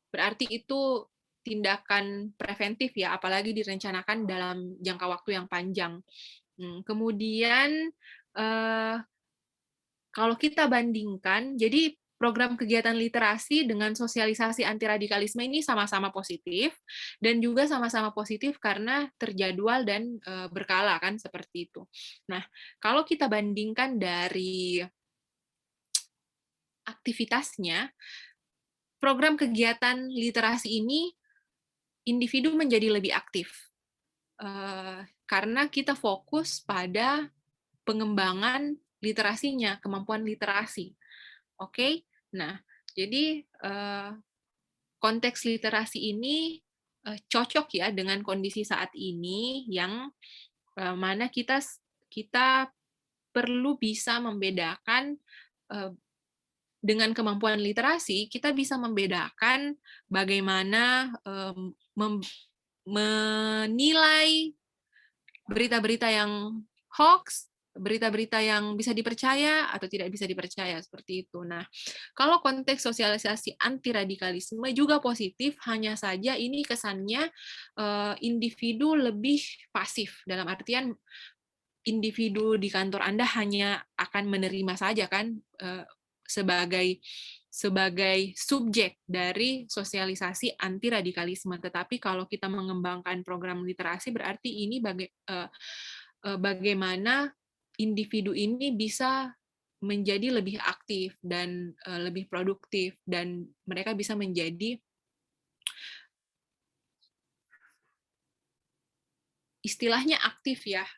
berarti itu tindakan preventif ya, apalagi direncanakan dalam jangka waktu yang panjang. Kemudian kalau kita bandingkan, jadi program kegiatan literasi dengan sosialisasi anti radikalisme ini sama-sama positif, dan juga sama-sama positif karena terjadwal dan berkala kan seperti itu. Nah, kalau kita bandingkan dari aktivitasnya, program kegiatan literasi ini individu menjadi lebih aktif karena kita fokus pada pengembangan literasinya, kemampuan literasi. Oke, nah jadi konteks literasi ini cocok ya dengan kondisi saat ini yang mana kita perlu bisa membedakan dengan kemampuan literasi, kita bisa membedakan bagaimana menilai berita-berita yang hoax, berita-berita yang bisa dipercaya atau tidak bisa dipercaya, seperti itu. Nah, kalau konteks sosialisasi anti radikalisme juga positif, hanya saja ini kesannya individu lebih pasif, dalam artian individu di kantor Anda hanya akan menerima saja kan sebagai subjek dari sosialisasi anti radikalisme. Tetapi kalau kita mengembangkan program literasi, berarti ini bagaimana individu ini bisa menjadi lebih aktif dan lebih produktif, dan mereka bisa menjadi istilahnya aktif ya.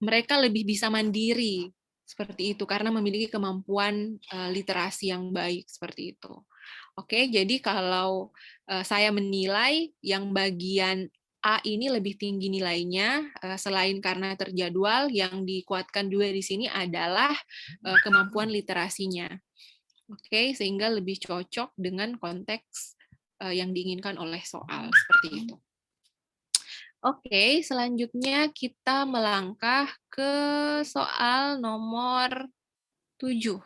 Mereka lebih bisa mandiri seperti itu karena memiliki kemampuan literasi yang baik seperti itu. Oke, jadi kalau saya menilai yang bagian A ini lebih tinggi nilainya, selain karena terjadwal, yang dikuatkan juga di sini adalah kemampuan literasinya. Oke, sehingga lebih cocok dengan konteks yang diinginkan oleh soal seperti itu. Oke, selanjutnya kita melangkah ke soal nomor 7.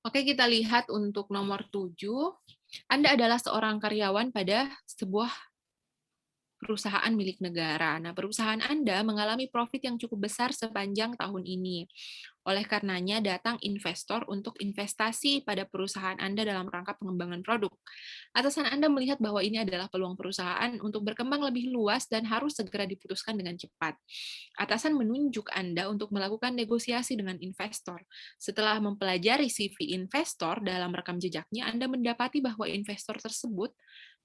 Oke, kita lihat untuk nomor 7. Anda adalah seorang karyawan pada sebuah perusahaan milik negara. Nah, perusahaan Anda mengalami profit yang cukup besar sepanjang tahun ini. Oleh karenanya, datang investor untuk investasi pada perusahaan Anda dalam rangka pengembangan produk. Atasan Anda melihat bahwa ini adalah peluang perusahaan untuk berkembang lebih luas dan harus segera diputuskan dengan cepat. Atasan menunjuk Anda untuk melakukan negosiasi dengan investor. Setelah mempelajari CV investor dalam rekam jejaknya, Anda mendapati bahwa investor tersebut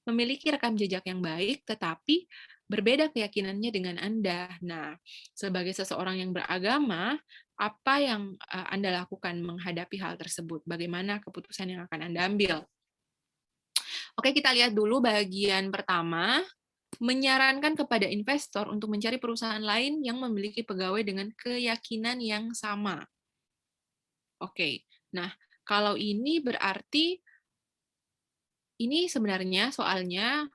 memiliki rekam jejak yang baik, tetapi berbeda keyakinannya dengan Anda. Nah, sebagai seseorang yang beragama, apa yang Anda lakukan menghadapi hal tersebut? Bagaimana keputusan yang akan Anda ambil? Oke, kita lihat dulu bagian pertama. menyarankan kepada investor untuk mencari perusahaan lain yang memiliki pegawai dengan keyakinan yang sama. Oke, nah kalau ini berarti ini sebenarnya soalnya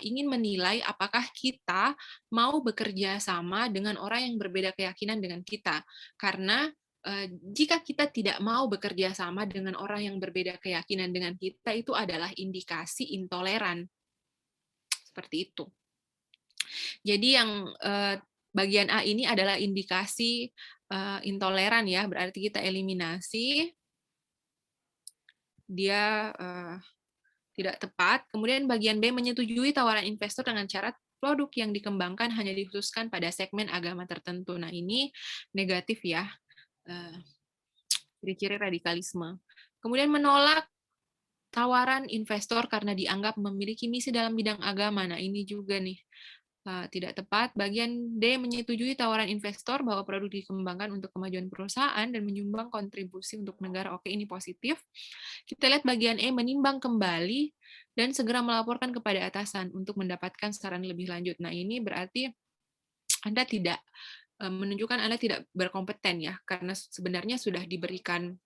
ingin menilai apakah kita mau bekerja sama dengan orang yang berbeda keyakinan dengan kita. Karena jika kita tidak mau bekerja sama dengan orang yang berbeda keyakinan dengan kita, itu adalah indikasi intoleran. Seperti itu. Jadi yang bagian A ini adalah indikasi intoleran ya, berarti kita eliminasi. Dia tidak tepat. Kemudian bagian B menyetujui tawaran investor dengan syarat produk yang dikembangkan hanya dikhususkan pada segmen agama tertentu. Nah, ini negatif ya, ciri-ciri radikalisme. Kemudian menolak tawaran investor karena dianggap memiliki misi dalam bidang agama. Nah, ini juga nih tidak tepat. Bagian D menyetujui tawaran investor bahwa produk dikembangkan untuk kemajuan perusahaan dan menyumbang kontribusi untuk negara. Oke, ini positif. Kita lihat bagian E, menimbang kembali dan segera melaporkan kepada atasan untuk mendapatkan saran lebih lanjut. Nah, ini berarti Anda tidak menunjukkan Anda tidak berkompeten ya, karena sebenarnya sudah diberikan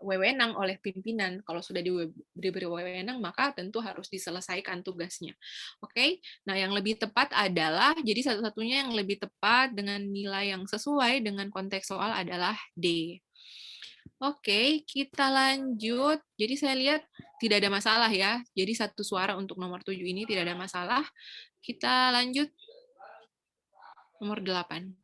wewenang oleh pimpinan. Kalau sudah diberi wewenang, maka tentu harus diselesaikan tugasnya. Oke, nah yang lebih tepat adalah, jadi satu-satunya yang lebih tepat dengan nilai yang sesuai dengan konteks soal adalah D. Oke, kita lanjut. Jadi saya lihat tidak ada masalah ya. Jadi satu suara untuk nomor 7 ini tidak ada masalah. Kita lanjut nomor 8.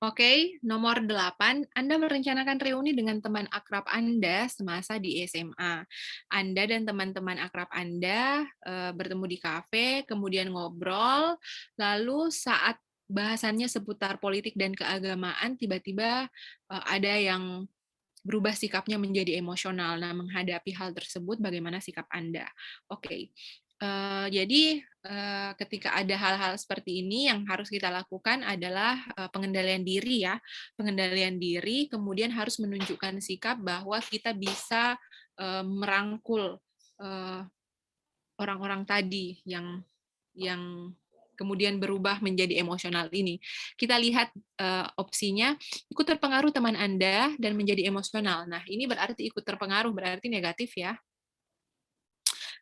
Oke, nomor 8, Anda merencanakan reuni dengan teman akrab Anda semasa di SMA. Anda dan teman-teman akrab Anda bertemu di kafe, kemudian ngobrol, lalu saat bahasannya seputar politik dan keagamaan, tiba-tiba ada yang berubah sikapnya menjadi emosional. Nah, menghadapi hal tersebut, bagaimana sikap Anda? Oke. Jadi ketika ada hal-hal seperti ini, yang harus kita lakukan adalah pengendalian diri ya, pengendalian diri, kemudian harus menunjukkan sikap bahwa kita bisa merangkul orang-orang tadi yang kemudian berubah menjadi emosional ini. Kita lihat opsinya, ikut terpengaruh teman Anda dan menjadi emosional. Nah, ini berarti ikut terpengaruh, berarti negatif ya.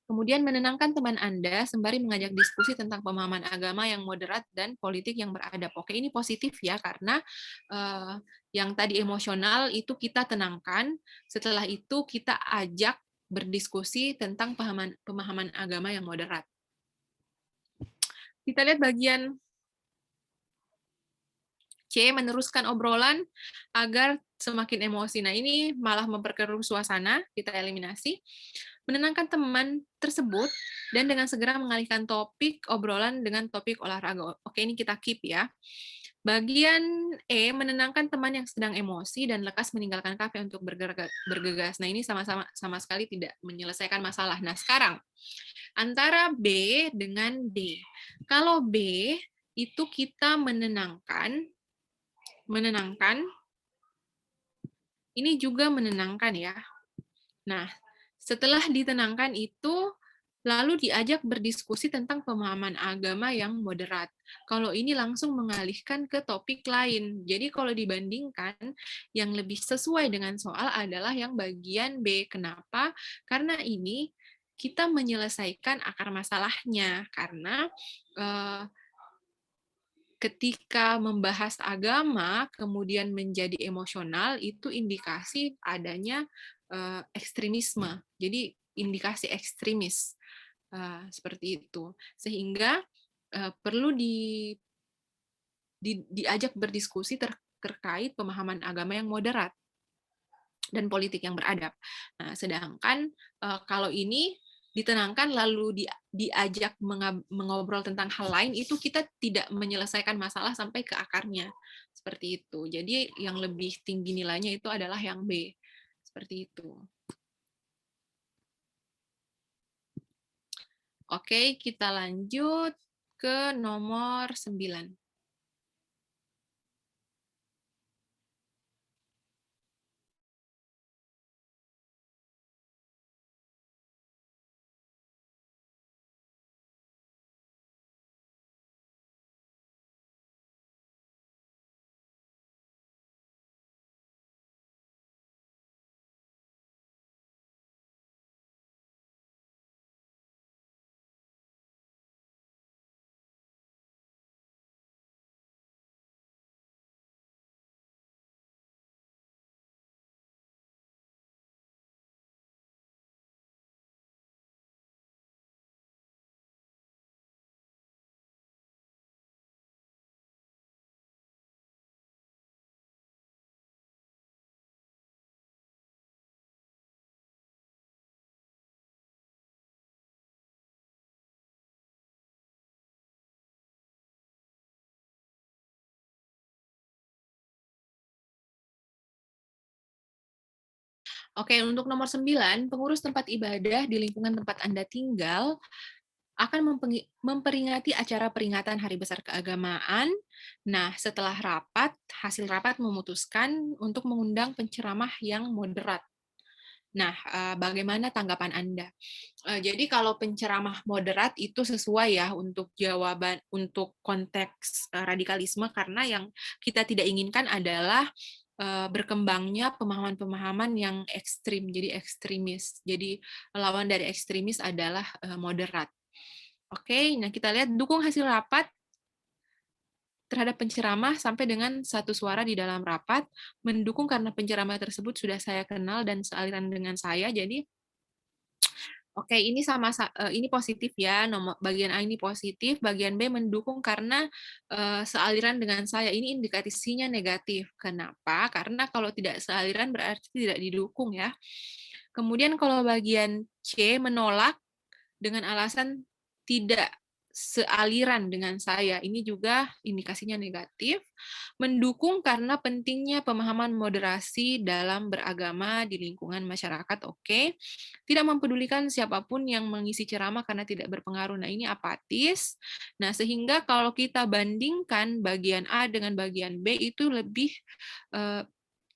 Kemudian menenangkan teman Anda sembari mengajak diskusi tentang pemahaman agama yang moderat dan politik yang beradab. Oke, ini positif ya, karena yang tadi emosional itu kita tenangkan, setelah itu kita ajak berdiskusi tentang pemahaman agama yang moderat. Kita lihat bagian C, meneruskan obrolan agar semakin emosi. Nah, ini malah memperkeruh suasana, kita eliminasi. Menenangkan teman tersebut, dan dengan segera mengalihkan topik obrolan dengan topik olahraga. Oke, ini kita keep ya. Bagian E, menenangkan teman yang sedang emosi dan lekas meninggalkan kafe untuk bergegas. Nah, ini sama sekali tidak menyelesaikan masalah. Nah, sekarang antara B dengan D. Kalau B itu kita menenangkan, ini juga menenangkan ya. Nah, setelah ditenangkan itu, lalu diajak berdiskusi tentang pemahaman agama yang moderat. Kalau ini langsung mengalihkan ke topik lain. Jadi kalau dibandingkan, yang lebih sesuai dengan soal adalah yang bagian B. Kenapa? Karena ini kita menyelesaikan akar masalahnya. Karena ketika membahas agama, kemudian menjadi emosional, itu indikasi adanya ekstremisme. Jadi indikasi ekstremis. Seperti itu. Sehingga perlu diajak berdiskusi terkait pemahaman agama yang moderat dan politik yang beradab. Nah, sedangkan kalau ini ditenangkan lalu diajak mengobrol tentang hal lain, itu kita tidak menyelesaikan masalah sampai ke akarnya. Seperti itu. Jadi yang lebih tinggi nilainya itu adalah yang B. Seperti itu. Oke, kita lanjut ke nomor 9. Oke, untuk nomor 9, pengurus tempat ibadah di lingkungan tempat Anda tinggal akan memperingati acara peringatan Hari Besar Keagamaan. Nah, setelah rapat, hasil rapat memutuskan untuk mengundang penceramah yang moderat. Nah, bagaimana tanggapan Anda? Jadi kalau penceramah moderat itu sesuai ya untuk jawaban, untuk konteks radikalisme, karena yang kita tidak inginkan adalah berkembangnya pemahaman-pemahaman yang ekstrim, jadi ekstremis. Jadi lawan dari ekstremis adalah moderat. Oke, nah kita lihat dukung hasil rapat terhadap penceramah sampai dengan satu suara di dalam rapat, mendukung karena penceramah tersebut sudah saya kenal dan sealiran dengan saya. Jadi oke, ini ini positif ya. Nomor bagian A ini positif, bagian B mendukung karena sealiran dengan saya. Ini indikasinya negatif. Kenapa? Karena kalau tidak sealiran berarti tidak didukung ya. Kemudian kalau bagian C menolak dengan alasan tidak sealiran dengan saya. Ini juga indikasinya negatif. Mendukung karena pentingnya pemahaman moderasi dalam beragama di lingkungan masyarakat. Oke. Tidak mempedulikan siapapun yang mengisi ceramah karena tidak berpengaruh. Nah, ini apatis. Nah, sehingga kalau kita bandingkan bagian A dengan bagian B itu lebih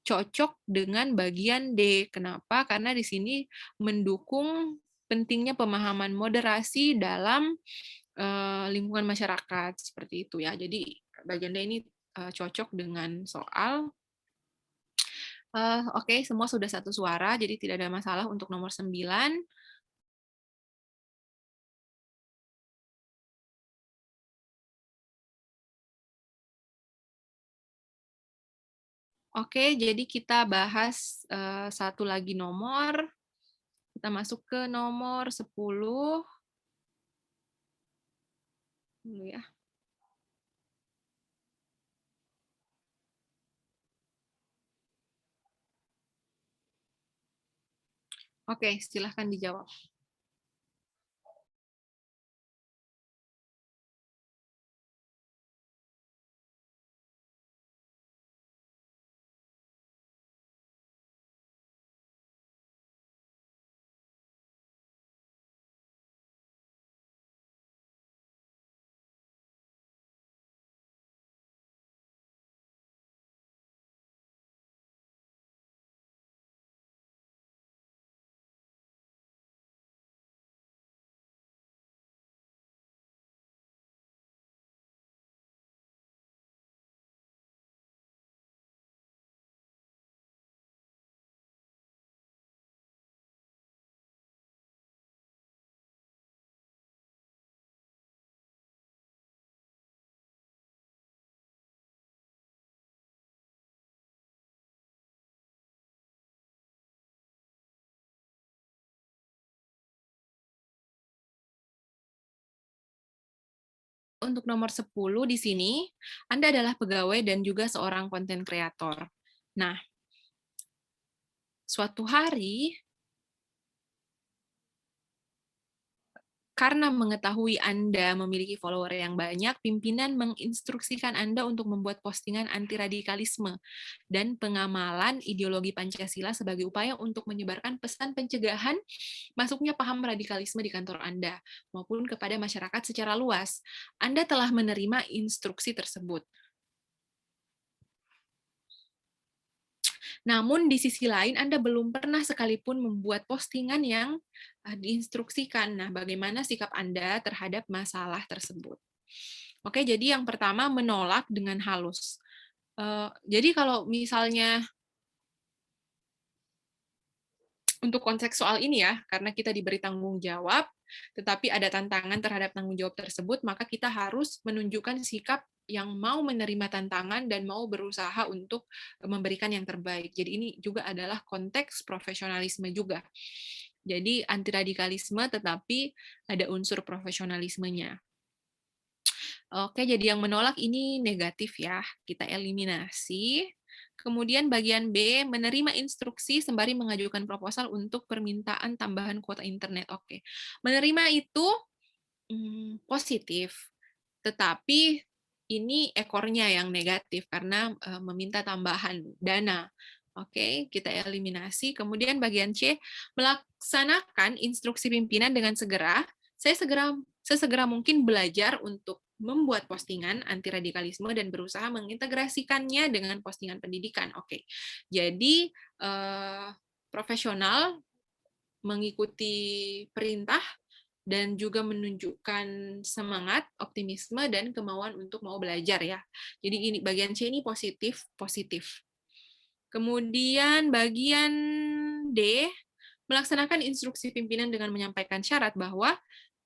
cocok dengan bagian D. Kenapa? Karena di sini mendukung pentingnya pemahaman moderasi dalam lingkungan masyarakat, seperti itu ya. Jadi bagian D ini cocok dengan soal. Oke, semua sudah satu suara, jadi tidak ada masalah untuk nomor 9. Oke, jadi kita bahas satu lagi nomor. Kita masuk ke nomor 10. Dulu ya. Oke, silahkan dijawab. untuk nomor 10 di sini, Anda adalah pegawai dan juga seorang konten kreator. Nah, suatu hari, karena mengetahui Anda memiliki follower yang banyak, pimpinan menginstruksikan Anda untuk membuat postingan anti radikalisme dan pengamalan ideologi Pancasila sebagai upaya untuk menyebarkan pesan pencegahan masuknya paham radikalisme di kantor Anda maupun kepada masyarakat secara luas. Anda telah menerima instruksi tersebut. Namun di sisi lain Anda belum pernah sekalipun membuat postingan yang diinstruksikan. Nah, bagaimana sikap Anda terhadap masalah tersebut? Oke, jadi yang pertama menolak dengan halus. Jadi kalau misalnya untuk konteks soal ini ya, karena kita diberi tanggung jawab, tetapi ada tantangan terhadap tanggung jawab tersebut, maka kita harus menunjukkan sikap yang mau menerima tantangan dan mau berusaha untuk memberikan yang terbaik. Jadi ini juga adalah konteks profesionalisme juga. Jadi anti radikalisme tetapi ada unsur profesionalismenya. Oke, jadi yang menolak ini negatif ya. Kita eliminasi. Kemudian bagian B, menerima instruksi sembari mengajukan proposal untuk permintaan tambahan kuota internet. Oke, menerima itu positif, tetapi ini ekornya yang negatif karena meminta tambahan dana. Oke, kita eliminasi. Kemudian bagian C, melaksanakan instruksi pimpinan dengan segera. Saya sesegera mungkin belajar untuk membuat postingan anti radikalisme dan berusaha mengintegrasikannya dengan postingan pendidikan. Oke, jadi profesional mengikuti perintah dan juga menunjukkan semangat, optimisme, dan kemauan untuk mau belajar ya. Jadi ini bagian C ini positif. Kemudian bagian D, melaksanakan instruksi pimpinan dengan menyampaikan syarat bahwa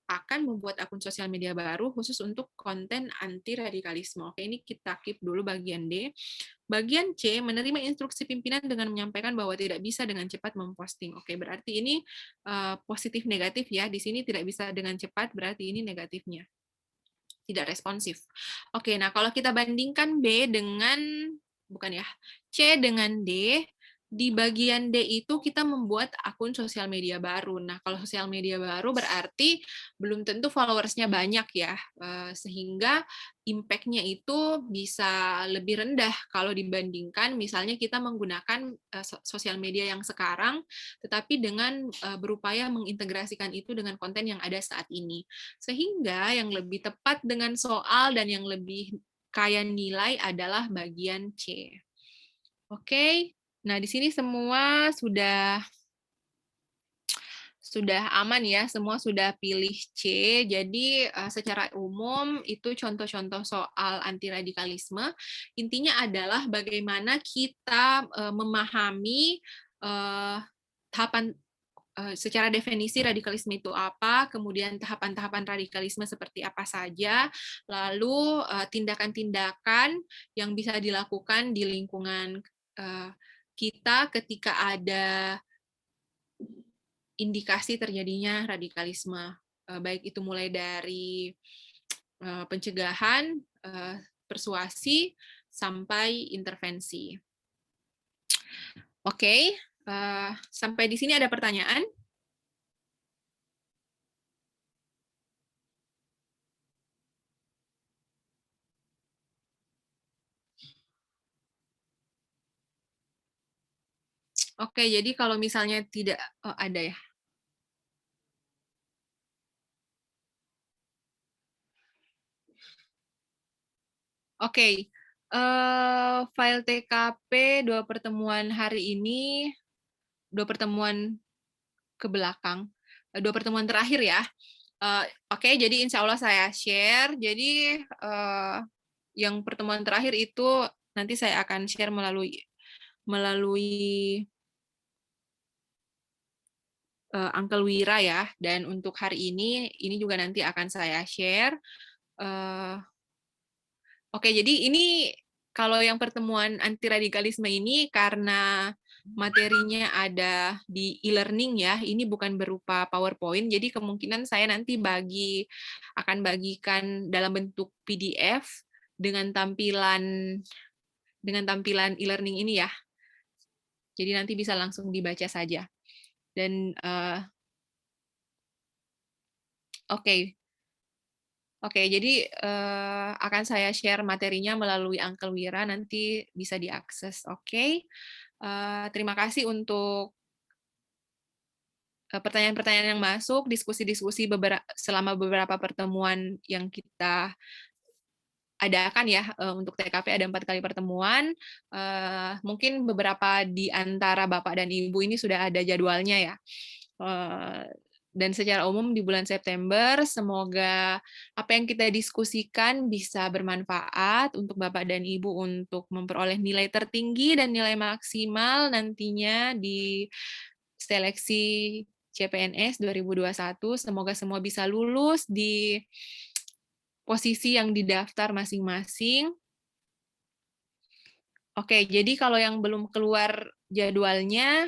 akan membuat akun sosial media baru khusus untuk konten anti radikalisme. Oke, ini kita keep dulu bagian D. Bagian C, menerima instruksi pimpinan dengan menyampaikan bahwa tidak bisa dengan cepat memposting. Oke, berarti ini positif negatif ya. Di sini tidak bisa dengan cepat, berarti ini negatifnya. Tidak responsif. Oke, nah kalau kita bandingkan B dengan, bukan ya, C dengan D, di bagian D itu kita membuat akun sosial media baru. Nah, kalau sosial media baru berarti belum tentu followersnya banyak ya, sehingga impact-nya itu bisa lebih rendah kalau dibandingkan misalnya kita menggunakan sosial media yang sekarang, tetapi dengan berupaya mengintegrasikan itu dengan konten yang ada saat ini. Sehingga yang lebih tepat dengan soal dan yang lebih kaya nilai adalah bagian C. Oke. Nah, di sini semua sudah aman ya, semua sudah pilih C. Jadi secara umum itu contoh-contoh soal anti radikalisme. Intinya adalah bagaimana kita memahami tahapan secara definisi radikalisme itu apa, kemudian tahapan-tahapan radikalisme seperti apa saja, lalu tindakan-tindakan yang bisa dilakukan di lingkungan kita ketika ada indikasi terjadinya radikalisme, baik itu mulai dari pencegahan, persuasi, sampai intervensi. Oke, sampai di sini ada pertanyaan? Oke, jadi kalau misalnya tidak ada ya. Oke, file TKP 2 pertemuan hari ini, 2 pertemuan ke belakang, 2 pertemuan terakhir ya. Oke, jadi insya Allah saya share. Jadi yang pertemuan terakhir itu nanti saya akan share melalui Uncle Wira ya, dan untuk hari ini juga nanti akan saya share. Oke, jadi ini kalau yang pertemuan anti radikalisme ini karena materinya ada di e-learning ya. Ini bukan berupa PowerPoint, jadi kemungkinan saya nanti akan bagikan dalam bentuk PDF dengan tampilan e-learning ini ya. Jadi nanti bisa langsung dibaca saja. Dan Oke, jadi akan saya share materinya melalui Uncle Wira, nanti bisa diakses. Oke. Terima kasih untuk pertanyaan-pertanyaan yang masuk, diskusi-diskusi selama beberapa pertemuan yang kita adakan ya. Untuk TKP ada 4 kali pertemuan. Mungkin beberapa di antara Bapak dan Ibu ini sudah ada jadwalnya ya. Dan secara umum di bulan September, semoga apa yang kita diskusikan bisa bermanfaat untuk Bapak dan Ibu untuk memperoleh nilai tertinggi dan nilai maksimal nantinya di seleksi CPNS 2021. Semoga semua bisa lulus di posisi yang didaftar masing-masing. Oke, jadi kalau yang belum keluar jadwalnya,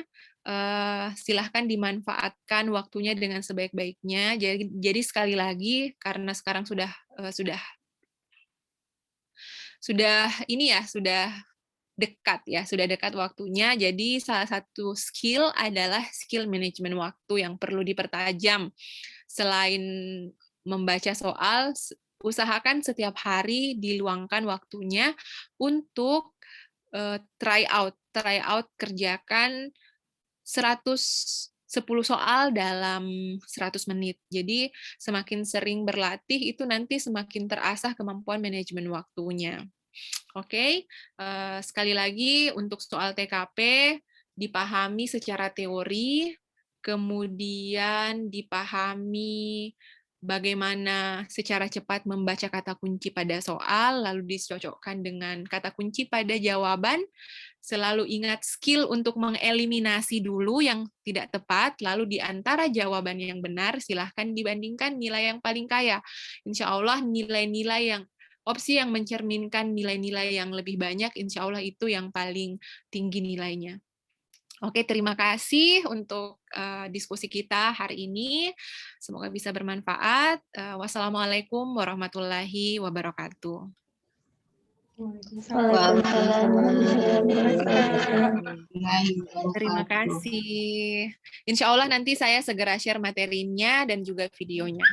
silahkan dimanfaatkan waktunya dengan sebaik-baiknya. Jadi sekali lagi, karena sekarang sudah dekat waktunya. Jadi salah satu skill adalah skill manajemen waktu yang perlu dipertajam. Selain membaca soal, usahakan setiap hari diluangkan waktunya untuk try out kerjakan 110 soal dalam 100 menit. Jadi semakin sering berlatih itu nanti semakin terasah kemampuan manajemen waktunya. Oke, sekali lagi untuk soal TKP dipahami secara teori, kemudian dipahami bagaimana secara cepat membaca kata kunci pada soal, lalu dicocokkan dengan kata kunci pada jawaban. Selalu ingat skill untuk mengeliminasi dulu yang tidak tepat, lalu di antara jawaban yang benar, silahkan dibandingkan nilai yang paling kaya. Insya Allah opsi yang mencerminkan nilai-nilai yang lebih banyak, insya Allah itu yang paling tinggi nilainya. Oke, terima kasih untuk diskusi kita hari ini. Semoga bisa bermanfaat. Wassalamualaikum warahmatullahi wabarakatuh. Waalaikumsalam warahmatullahi wabarakatuh. Terima kasih. Insya Allah nanti saya segera share materinya dan juga videonya.